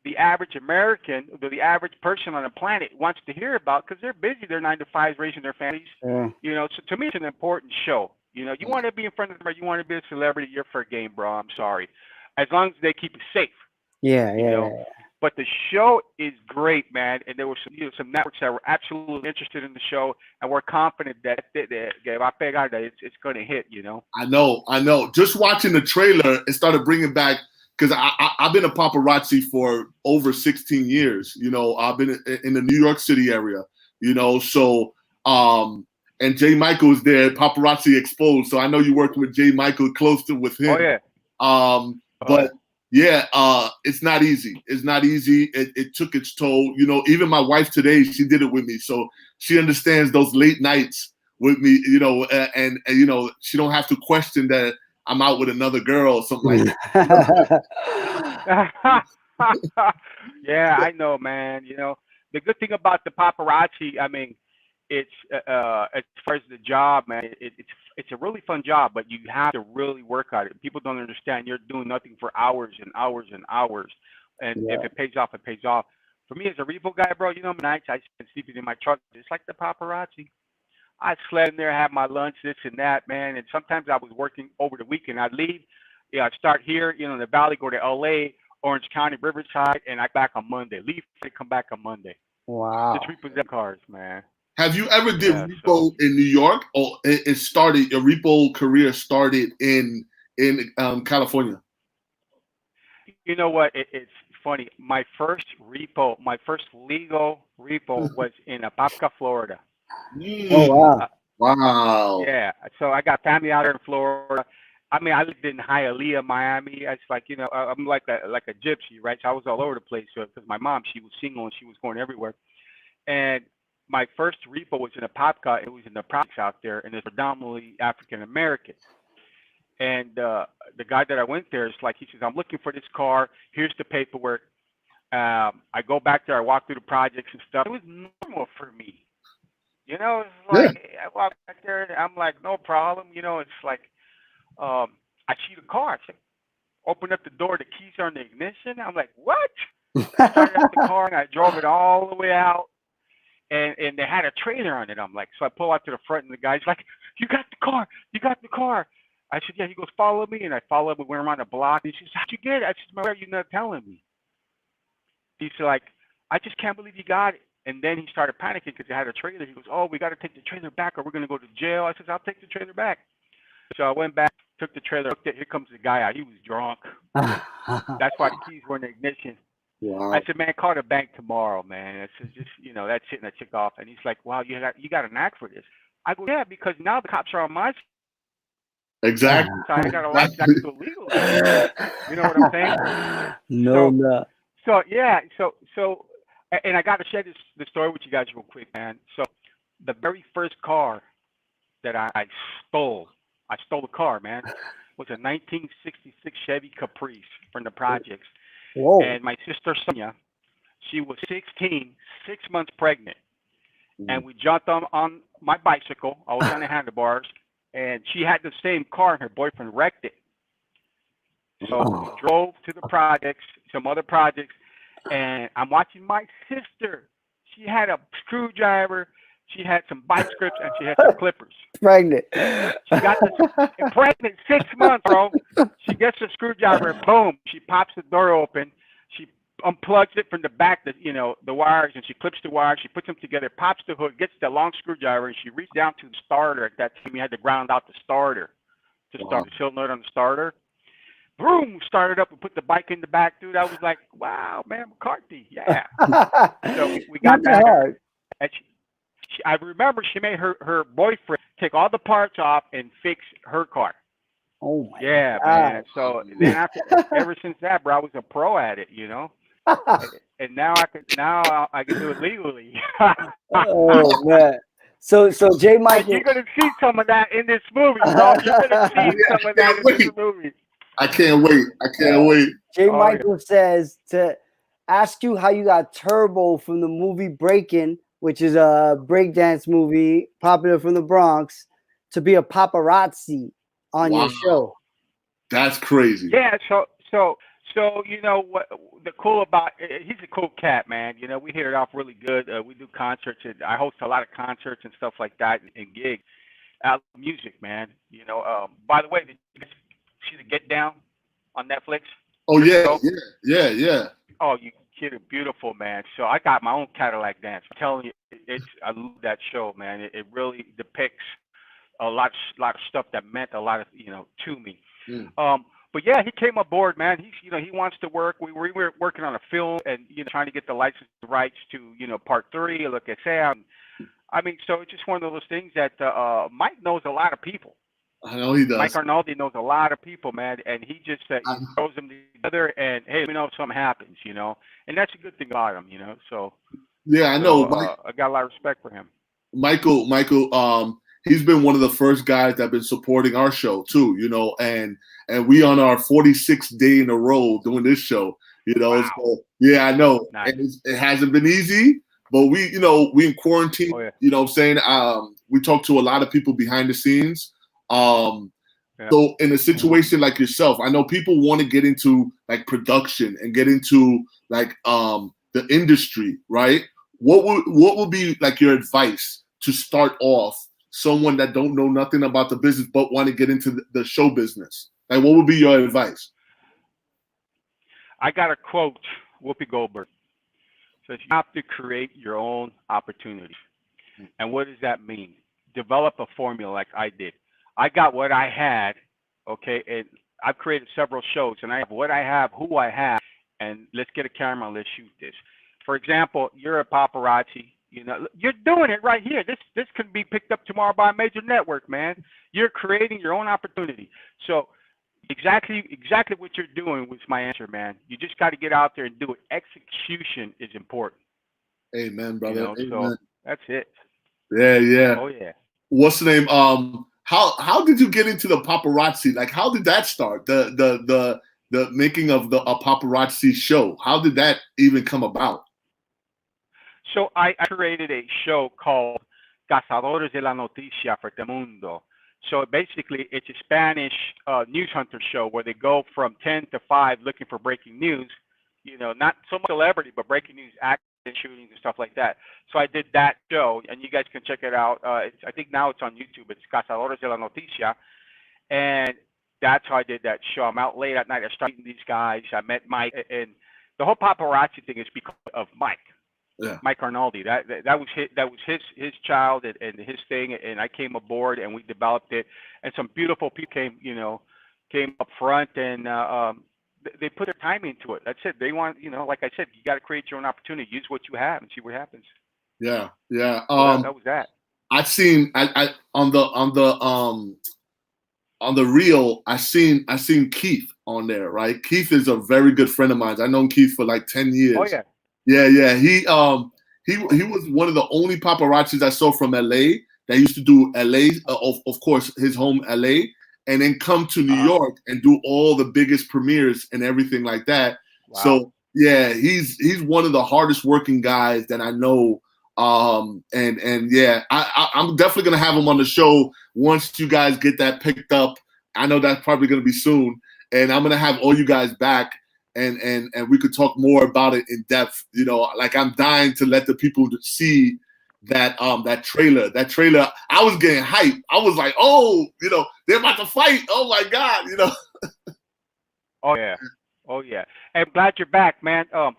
the average American, the average person on the planet wants to hear about because they're busy. They're 9 to 5s, raising their families. Yeah. So to me, it's an important show. You want to be in front of them, or you want to be a celebrity, you're fair game, bro. I'm sorry. As long as they keep it safe. Yeah. But the show is great, man. And there were some networks that were absolutely interested in the show, and we're confident that it's going to hit. I know. Just watching the trailer, it started bringing back, because I've been a paparazzi for over 16 years. I've been in the New York City area. So and J. Michael is there, Paparazzi Exposed. So I know you working with J. Michael with him. Oh yeah. But yeah, it's not easy. It's not easy. It took its toll. Even my wife today, she did it with me, so she understands those late nights with me. And she don't have to question that I'm out with another girl or something like that. Yeah, I know, man. You know, the good thing about the paparazzi, I mean, it's as far as the job, man, it's a really fun job, but you have to really work at it. People don't understand you're doing nothing for hours and hours and hours, and Yeah. if it pays off, it pays off. For me as a repo guy, bro, you know, nights I spend sleeping in my truck just like the paparazzi. I slept in there, had my lunch, this and that, man. And sometimes I was working over the weekend. I'd leave, yeah, I'd start here, you know, in the valley, go to LA, Orange County, Riverside, and I back on Monday. Leave and come back on Monday. Wow. Just repossess cars, man. Have you ever did Yeah, so repo in New York, or it started your repo career started in California? you know what? It's funny. My first legal repo was in Apopka, Florida. Oh Mm, wow. Uh, wow. yeah, so I got family out there in Florida. I mean, I lived in Hialeah, Miami. It's like, you know, I'm like a gypsy, right? So I was all over the place. So because my mom, she was single and she was going everywhere. And my first repo was in a Popka. It was in the projects out there, and it's predominantly African American. And the guy that I went there is like, he says, I'm looking for this car. Here's the paperwork. I go back there. I walk through the projects and stuff. It was normal for me. You know, it's Yeah. like I walk back there and I'm like, no problem. You know, it's like I see the car. I open up the door. The keys are in the ignition. I'm like, what? I started up the car and I drove it all the way out. And they had a trailer on it. I'm like, so I pull out to the front, and the guy's like, "You got the car, you got the car." I said, "Yeah." He goes, "Follow me," and I follow him. We went around the block. And he says, "How'd you get it?" I said, "Why are you not telling me?" He's like, "I just can't believe you got it." And then he started panicking because he had a trailer. He goes, "Oh, we got to take the trailer back, or we're gonna go to jail." I said, "I'll take the trailer back." So I went back, took the trailer, looked at. Here comes the guy out. He was drunk. That's why the keys were in the ignition. I Wow. said, man, call the bank tomorrow, man. I said, just, you know, that's it. And I took off. And he's like, wow, you got an act for this. I go, yeah, because now the cops are on my Exactly. side. I got a license. I Exactly. can do it legally. You know what I'm saying? No, So, no. yeah. And I got to share the story with you guys real quick, man. So, the very first car that stole, I stole a car, man, was a 1966 Chevy Caprice from the projects. Whoa. And my sister Sonia, she was 16, 6 months pregnant, and we jumped on my bicycle. I was on the handlebars, and she had the same car, and her boyfriend wrecked it. So we Oh. drove to the projects, some other projects, and I'm watching my sister. She had a screwdriver, she had some bike strips, and she had some clippers. Pregnant. She got pregnant 6 months, bro. She gets the screwdriver, and boom, she pops the door open. She unplugs it from the back, the wires, and she clips the wires. She puts them together, pops the hood, gets the long screwdriver, and she reached down to the starter. At that time, you had to ground out the starter to start the solenoid on the starter. Boom, started up and put the bike in the back, dude. I was like, wow, man, McCarthy, yeah. So we got Not that back, hard. and I remember she made her boyfriend take all the parts off and fix her car. Oh my Yeah, God. man. So then ever since that, bro, I was a pro at it, you know. And now I can do it legally. Oh man. So J. And Michael. you're gonna see some of that in this movie, bro. You're gonna see some of that in this movie. I can't wait. I can't wait. J. Oh, Michael says to ask you how you got Turbo from the movie Breakin', which is a breakdance movie popular from the Bronx, to be a paparazzi on your show. That's crazy. Yeah. So you know what the cool about he's a cool cat, man. You know, we hit it off really good. We do concerts, and I host a lot of concerts and stuff like that, and gigs. Music, man. You know. By the way, did you see the Get Down on Netflix? Oh yeah, yeah. Oh, you kid, beautiful, man. So I got my own Cadillac dance. I'm telling you, I love that show, man. It really depicts a lot of stuff that meant a lot of to me. But yeah, he came aboard, man. He wants to work. We were working on a film and trying to get the license rights to part 3. Look at Sam. I mean, so it's just one of those things that Mike knows a lot of people. I know he does. Mike Arnaldi knows a lot of people, man, and he just he throws them together and hey, we know if something happens, and that's a good thing about him, So yeah, I know. I got a lot of respect for him. Michael, he's been one of the first guys that have been supporting our show too, and we on our 46th day in a row doing this show, Wow. So yeah, I know. Nice. And it hasn't been easy, but we in quarantine, Oh, yeah. what I'm saying? We talk to a lot of people behind the scenes. Yeah. So in a situation like yourself, I know people want to get into like production and get into like the industry, right? What would be like your advice to start off someone that don't know nothing about the business but want to get into the show business? Like, what would be your advice? I got to quote Whoopi Goldberg. Says you have to create your own opportunities. And what does that mean? Develop a formula like I did. I got what I had, okay, and I've created several shows, and I have what I have, who I have, and let's get a camera and let's shoot this. For example, you're a paparazzi. You're doing it right here. This can be picked up tomorrow by a major network, man. You're creating your own opportunity. So exactly what you're doing was my answer, man. You just got to get out there and do it. Execution is important. Amen, brother. Amen. So that's it. Yeah. Oh yeah. What's the name? How did you get into the paparazzi? Like, how did that start? The making of a paparazzi show. How did that even come about? So I created a show called Cazadores de la Noticia for Telemundo. So basically, it's a Spanish news hunter show where they go from 10 to 5 looking for breaking news. Not so much celebrity, but breaking news, accident shootings and stuff like that. So I did that show, and you guys can check it out. I think now it's on YouTube. It's Cazadores de la Noticia, and that's how I did that show. I'm out late at night. I started meeting these guys. I met Mike, and the whole paparazzi thing is because of Mike. Yeah. Mike Arnaldi. That was his child and his thing, and I came aboard and we developed it. And some beautiful people came up front and they put their time into it. That's it. They want like I said, you got to create your own opportunity. Use what you have and see what happens. Yeah. So that was that. I've seen I on the reel. I seen Keith on there. Right. Keith is a very good friend of mine. I've known Keith for like 10 years. Oh yeah. Yeah. He was one of the only paparazzis I saw from LA that used to do LA, of course, his home LA, and then come to New York and do all the biggest premieres and everything like that. Wow. So yeah, he's one of the hardest working guys that I know. And yeah, I'm definitely gonna have him on the show once you guys get that picked up. I know that's probably gonna be soon, and I'm gonna have all you guys back. And we could talk more about it in depth. Like I'm dying to let the people see that trailer. That trailer, I was getting hyped. I was like, oh, they're about to fight. Oh my God, Oh yeah. Hey, I'm glad you're back, man. I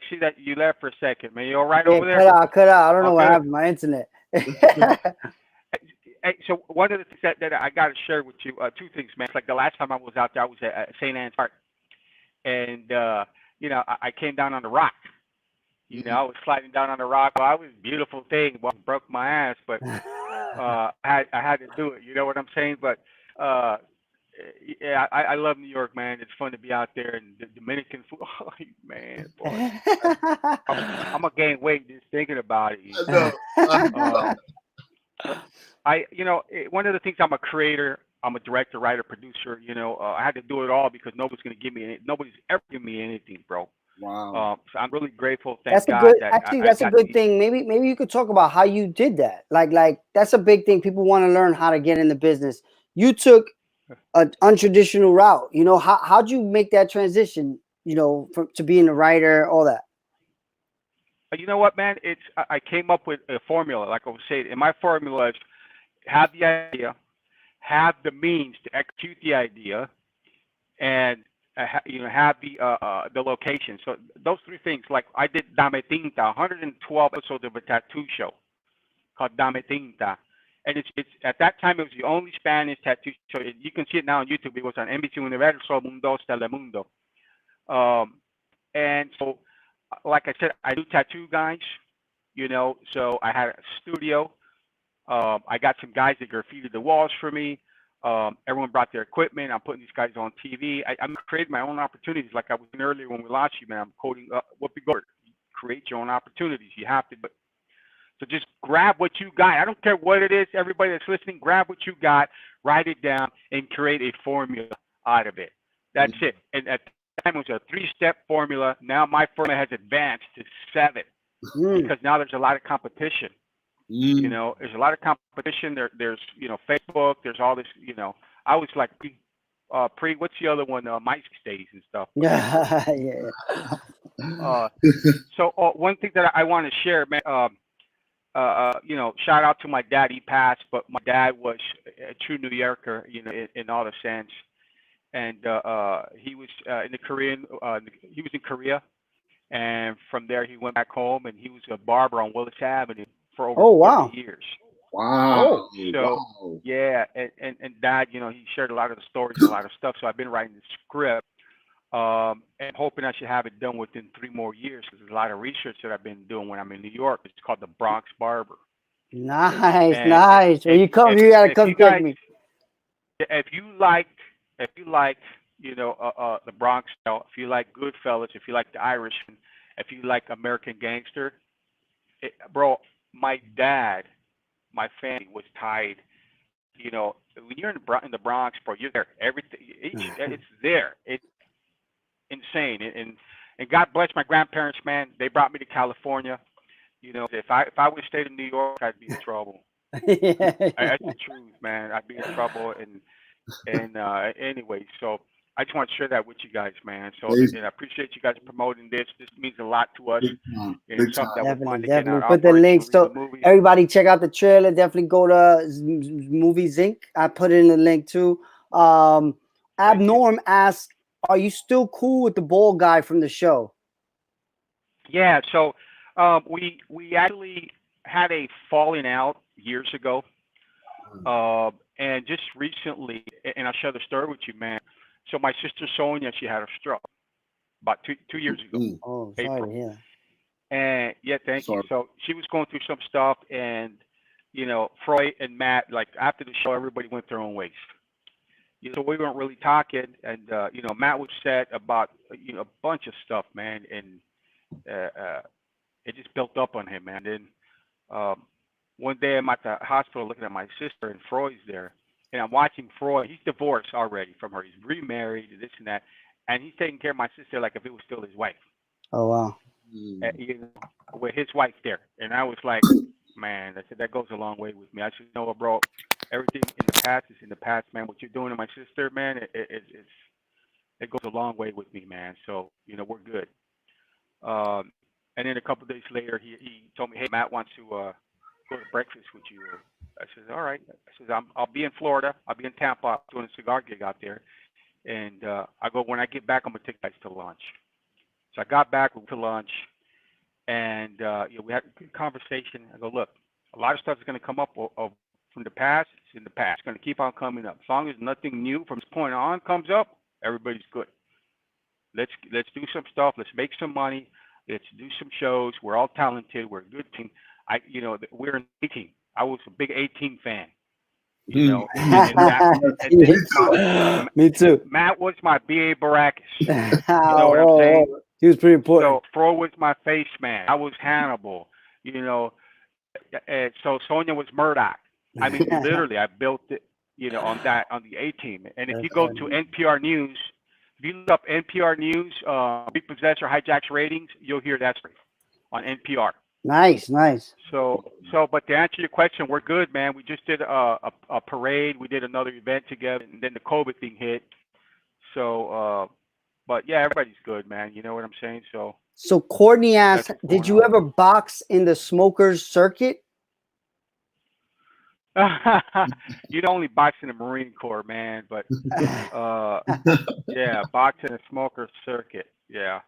see that you left for a second, man. You all right over there? Cut out. I don't know what happened to my internet. Hey, so one of the things that I got to share with you, two things, man. It's like the last time I was out there, I was at St. Anne's Park. And, I came down on the rock. I was sliding down on the rock. Well, I was a beautiful thing. Well, I broke my ass, but I had to do it. You know what I'm saying? But, yeah, I love New York, man. It's fun to be out there. And the Dominican food, oh, man, boy. I'm going to gain weight just thinking about it. One of the things, I'm a creator. I'm a director, writer, producer. I had to do it all because nobody's ever given me anything, bro. Wow. So I'm really grateful. That's a good thing. Maybe you could talk about how you did that. Like that's a big thing. People want to learn how to get in the business. You took an untraditional route. How'd you make that transition? To being a writer, all that. You know what, man? I came up with a formula, like I was saying. And my formula is have the idea, have the means to execute the idea, and have the location. So those three things. Like I did Dame Tinta, 112 episodes of a tattoo show called Dame Tinta, and it's at that time it was the only Spanish tattoo show. You can see it now on YouTube. It was on NBC Universal, Mundo, Telemundo, and so like I said, I do tattoo guys. So I had a studio. I got some guys that graffitied the walls for me. Everyone brought their equipment. I'm putting these guys on TV. I'm creating my own opportunities. Like I was saying earlier when we launched you, man, I'm quoting Whoopi Goldberg. Create your own opportunities. You have to do it. So just grab what you got. I don't care what it is. Everybody that's listening, grab what you got, write it down, and create a formula out of it. That's it. And at the time, it was a 3-step formula. Now my formula has advanced to 7 because now there's a lot of competition. You know, there's a lot of competition. There's Facebook. There's all this. I was like what's the other one? MySpace and stuff. Yeah. So one thing that I want to share, man. Shout out to my dad. He passed, but my dad was a true New Yorker, in all the sense. And he was in the Korean. He was in Korea, and from there he went back home, and he was a barber on Willis Avenue for over 30 years. Wow. So yeah, and Dad, he shared a lot of the stories and a lot of stuff. So I've been writing the script, and hoping I should have it done within 3 more years because there's a lot of research that I've been doing when I'm in New York. It's called the Bronx Barber. Nice. When you come, you gotta come check me. If you like, the Bronx style, if you like Goodfellas, if you like The Irishman, if you like American Gangster, bro, my dad, my family was tied. When you're in the Bronx, bro, you're there. Everything, it's there. It's insane. And God bless my grandparents, man. They brought me to California. If I would have stayed in New York, I'd be in trouble. That's the truth, man. I'd be in trouble. And anyway, so I just want to share that with you guys, man. So and I appreciate you guys promoting this. This means a lot to us. Definitely. Put the links so everybody check out the trailer. Definitely go to Movie Zinc. I put it in the link too. Abnorm asked, "Are you still cool with the bald guy from the show?" Yeah. So we actually had a falling out years ago. And just recently, and I'll share the story with you, man. So my sister Sonia, she had a stroke about two years ago. Oh, sorry, yeah. And yeah, thank you. So she was going through some stuff, and Freud and Matt, like after the show, everybody went their own ways. So we weren't really talking, and Matt was upset about a bunch of stuff, man, and it just built up on him, man. Then one day I'm at the hospital looking at my sister, and Freud's there. And I'm watching Freud. He's divorced already from her. He's remarried, this and that. And he's taking care of my sister like if it was still his wife. Oh, wow. With his wife there. And I was like, man, I said, that goes a long way with me. I said, bro, everything in the past is in the past, man. What you're doing to my sister, man, it goes a long way with me, man. So, we're good. And then a couple of days later, he told me, hey, Matt wants to go to breakfast with you. I said, all right. I said, I'll be in Florida. I'll be in Tampa doing a cigar gig out there. And I go, when I get back, I'm going to take you guys to lunch. So I got back, we went to lunch, and we had a good conversation. I go, look, a lot of stuff is going to come up from the past. It's in the past. It's going to keep on coming up. As long as nothing new from this point on comes up, everybody's good. Let's do some stuff. Let's make some money. Let's do some shows. We're all talented. We're a good team. We're an A team. I was a big A-Team fan. Me too. Matt was my B.A. Baracus. You know what I'm saying? He was pretty important. So Freud was my face man. I was Hannibal. So Sonia was Murdoch. I mean, literally, I built it, on the A-Team. And if you go to NPR News, if you look up NPR News, repossess or hijacks ratings, you'll hear that story on NPR. Nice. So, but to answer your question, we're good, man. We just did a parade. We did another event together, and then the COVID thing hit. So, but yeah, everybody's good, man. You know what I'm saying? So Courtney asked, did you ever box in the smokers circuit? You'd only box in the Marine Corps, man. But yeah, box in the smoker circuit. Yeah.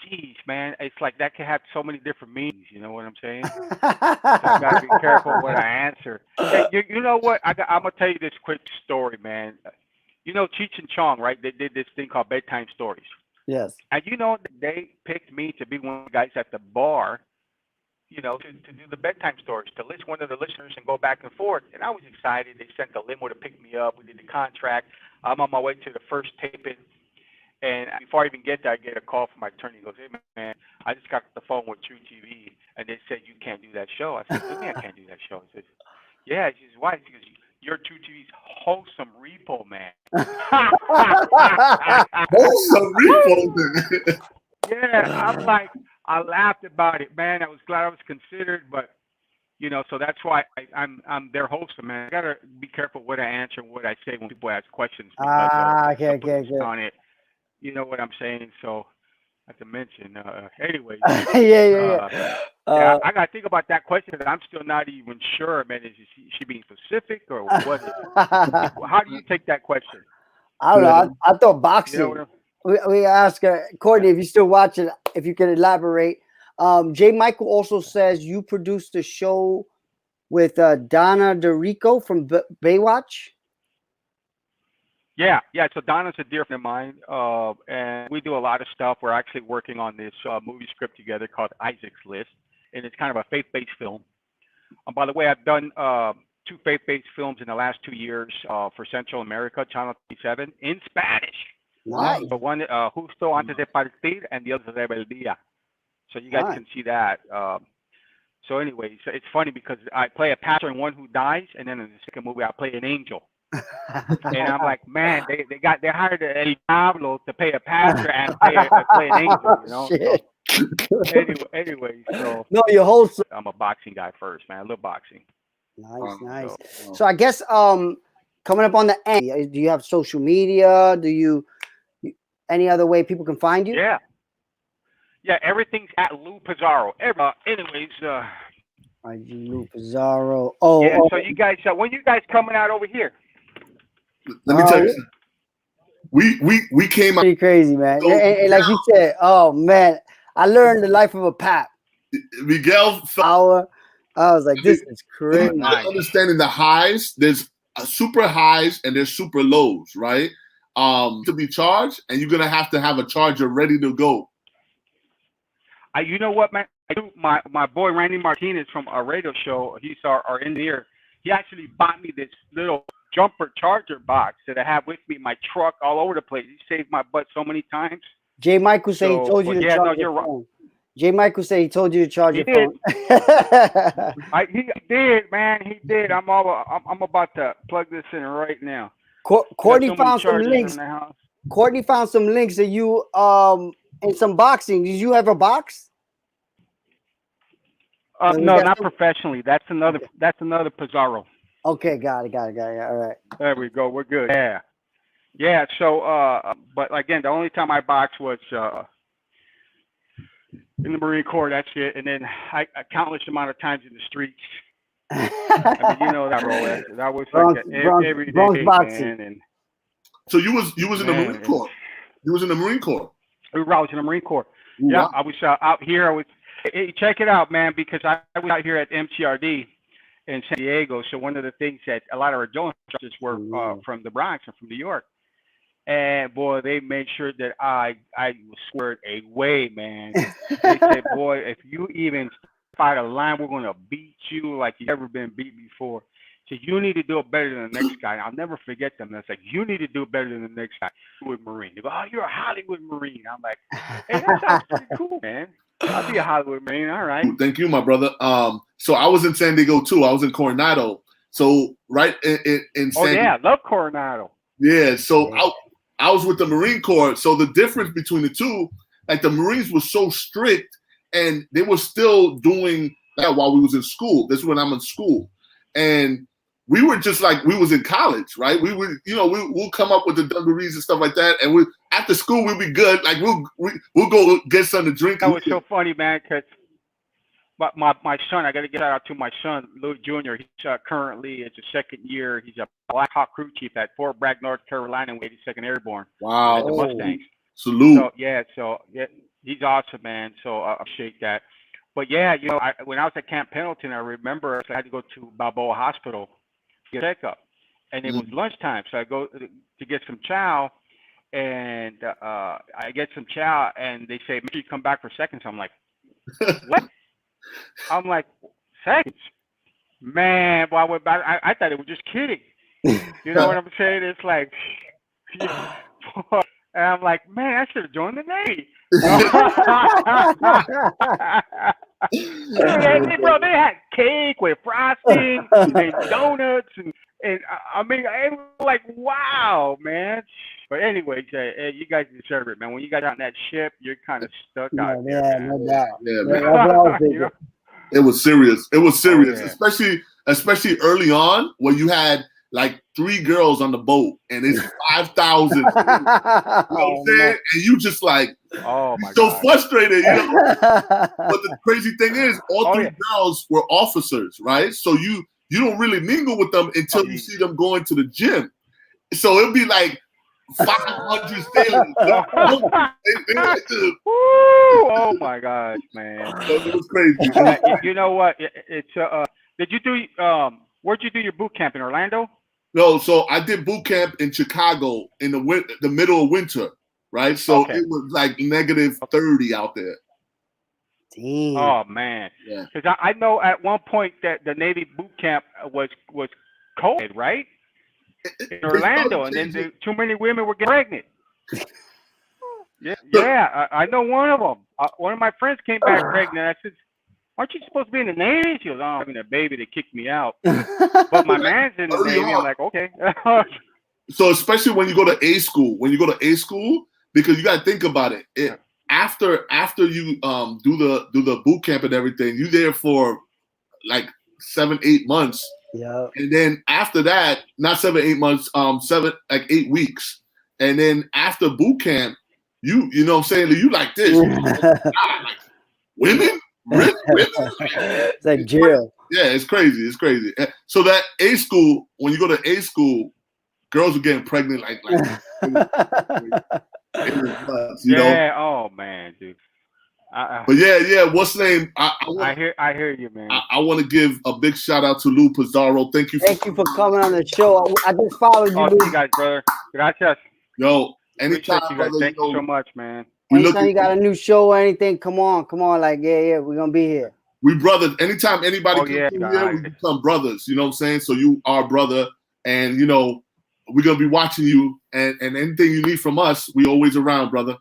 Geez, man, it's like that can have so many different meanings. You know what I'm saying? So I gotta be careful what I answer. Hey, you know what? I'm gonna tell you this quick story, man. Cheech and Chong, right? They did this thing called bedtime stories. Yes. And they picked me to be one of the guys at the bar, to do the bedtime stories, to list one of the listeners and go back and forth. And I was excited. They sent the limo to pick me up. We did the contract. I'm on my way to the first taping. And before I even get there, I get a call from my attorney. He goes, "Hey man, I just got the phone with True TV, and they said you can't do that show." I said, "What do you mean I can't do that show?" He says, "Yeah." She says, "Why?" She goes, "You're True TV's wholesome repo man." Wholesome repo. Yeah, I'm like, I laughed about it, man. I was glad I was considered, but you know, so that's why I'm their host, man. I gotta be careful what I answer and what I say when people ask questions because Okay. on it. You know what I'm saying? So, not to mention, anyways, Yeah. yeah, I gotta think about that question. I'm still not even sure, man. Is she being specific or what is it? How do you take that question? I don't know. I thought boxing. You know We ask Courtney if you're still watching, if you can elaborate. J. Michael also says you produced a show with Donna DeRico from Baywatch. Yeah. So Donna's a dear friend of mine, and we do a lot of stuff. We're actually working on this movie script together called Isaac's List, and it's kind of a faith-based film. By the way, I've done 2 faith-based films in the last 2 years for Central America, Channel 37, in Spanish. Nice. So one, Justo Antes de Partir, and the other is Rebeldía. So you guys can see that. So anyways, it's funny because I play a pastor in one who dies, and then in the second movie I play an angel. And I'm like, man, they hired El Diablo to pay a pastor and play an angel, you know. So, anyway, so no, your wholesome. I'm a boxing guy first, man. I love boxing. Nice. So I guess coming up on the end, do you have social media? Do you any other way people can find you? Yeah, everything's at Lou Pizarro. Anyways, Lou Pizarro. So you guys, when you guys coming out over here? Let me tell you, we came out pretty crazy, man. And like you said, oh man, I learned the life of a pap. Miguel, I was like, this is crazy. Understanding the highs, there's super highs and there's super lows, right? To be charged, and you're gonna have to have a charger ready to go. You know what, man? My boy Randy Martinez from our radio show, he's our engineer. He actually bought me this little jumper charger box that I have with me in my truck all over the place. He saved my butt so many times. J. Michael said he told you to charge your phone. J. Michael said he told you to charge your phone. He did, man. He did. I'm about to plug this in right now. Courtney found some links. Courtney found some links of you in some boxing. Did you have a box? No, not professionally. That's another Pizarro. Okay, got it. All right. There we go. We're good. Yeah. So, but again, the only time I boxed was in the Marine Corps. That's it. And then a countless amount of times in the streets. I mean, you know that role. That was like every day, man. And so you was in the Marine Corps. You was in the Marine Corps. I was in the Marine Corps. Yeah, I was out here. Check it out, man, because I was out here at MTRD in San Diego. So one of the things that a lot of our drill instructors were from the Bronx and from New York. And boy, they made sure that I was squared away, man. They said, boy, if you even fight a line, we're going to beat you like you've never been beat before. So you need to do it better than the next guy. I'll never forget them. That's like, you need to do it better than the next guy. With Marine. They go, oh, you're a Hollywood Marine. I'm like, hey, that sounds pretty cool, man. I'll be a Hollywood Marine. All right. Thank you, my brother. So I was in San Diego too. I was in Coronado. So right in San Diego. I love Coronado. Yeah. So I was with the Marine Corps. So the difference between the two, like the Marines were so strict, and they were still doing that while we was in school. This is when I'm in school, and we were just like we was in college, right? We would, we'll come up with the dungarees and stuff like that, and we after school we'll be good. Like we'll go get something to drink. That was so funny, man. Cause my son, I got to get out to my son, Louis Jr. He's currently it's his second year. He's a Black Hawk crew chief at Fort Bragg, North Carolina, with 82nd Airborne. Wow, the Mustangs. Salute. So he's awesome, man. So I appreciate that. But yeah, when I was at Camp Pendleton, I remember I had to go to Balboa Hospital. Checkup, and it was lunchtime, so I go to get some chow, and I get some chow, and they say, make sure you come back for seconds. I'm like, what? I'm like, seconds? Man, well, I thought it was just kidding. You know what I'm saying? It's like, And I'm like, man, I should have joined the Navy. Bro, they had cake with frosting and donuts, and I mean, I was like, wow, man. But anyways, you guys deserve it, man. When you got on that ship, you're kind of stuck out there, man. No doubt. Yeah, Yeah, man. that's what I was thinking. It was serious. It was serious, Oh, yeah. especially early on when you had like 3 girls on the boat and it's 5,000. You know what I'm saying? And you just like, Oh my so God. frustrated, you know. But the crazy thing is, all 3 girls were officers, right? So you don't really mingle with them until you see them going to the gym. So it'd be like 500 sailors. Oh my God, man! It was crazy. You know what? It's Did you do where'd you do your boot camp in Orlando? No, so I did boot camp in Chicago in the middle of winter, right? So Okay. it was like negative 30 out there. Damn. Oh man, Yeah. Because I know at one point that the Navy boot camp was cold, right? In Orlando, and then too many women were getting pregnant. Yeah, I know one of them. One of my friends came back pregnant. I said, "Aren't you supposed to be in the Navy?" She goes, "Oh, I'm having a baby to kick me out." But my man's in the Navy. I'm like, okay. So especially when you go to A school, because you got to think about it. After you do the boot camp and everything, you're there for like 7-8 months. Yeah. And then after that, not 7-8 months, 8 weeks. And then after boot camp, you know what I'm saying? You like this. Like, women? Really? It's like jail. Yeah, it's crazy. It's crazy. So that A school, when you go to A school, girls are getting pregnant like it was nuts, you know? Yeah, oh man, dude. But yeah, what's the name? I hear you, man. I want to give a big shout out to Lou Pizarro. Thank you for coming on the show. I just followed you. Oh, you guys, brother. Gracias. Yo, anytime, you guys. brother, Thank you so much, man. Anytime you got a new show or anything, come on. Like, yeah, we're gonna be here. We brothers. Anytime anybody comes here, we become brothers. You know what I'm saying? So you are brother, and you know we're gonna be watching you, and anything you need from us, we always around, brother.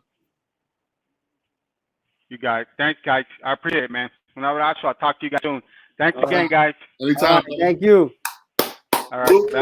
You guys, thanks, guys. I appreciate it, man. Whenever I'll talk to you guys soon. Thanks again, guys. Anytime. Thank you. All right.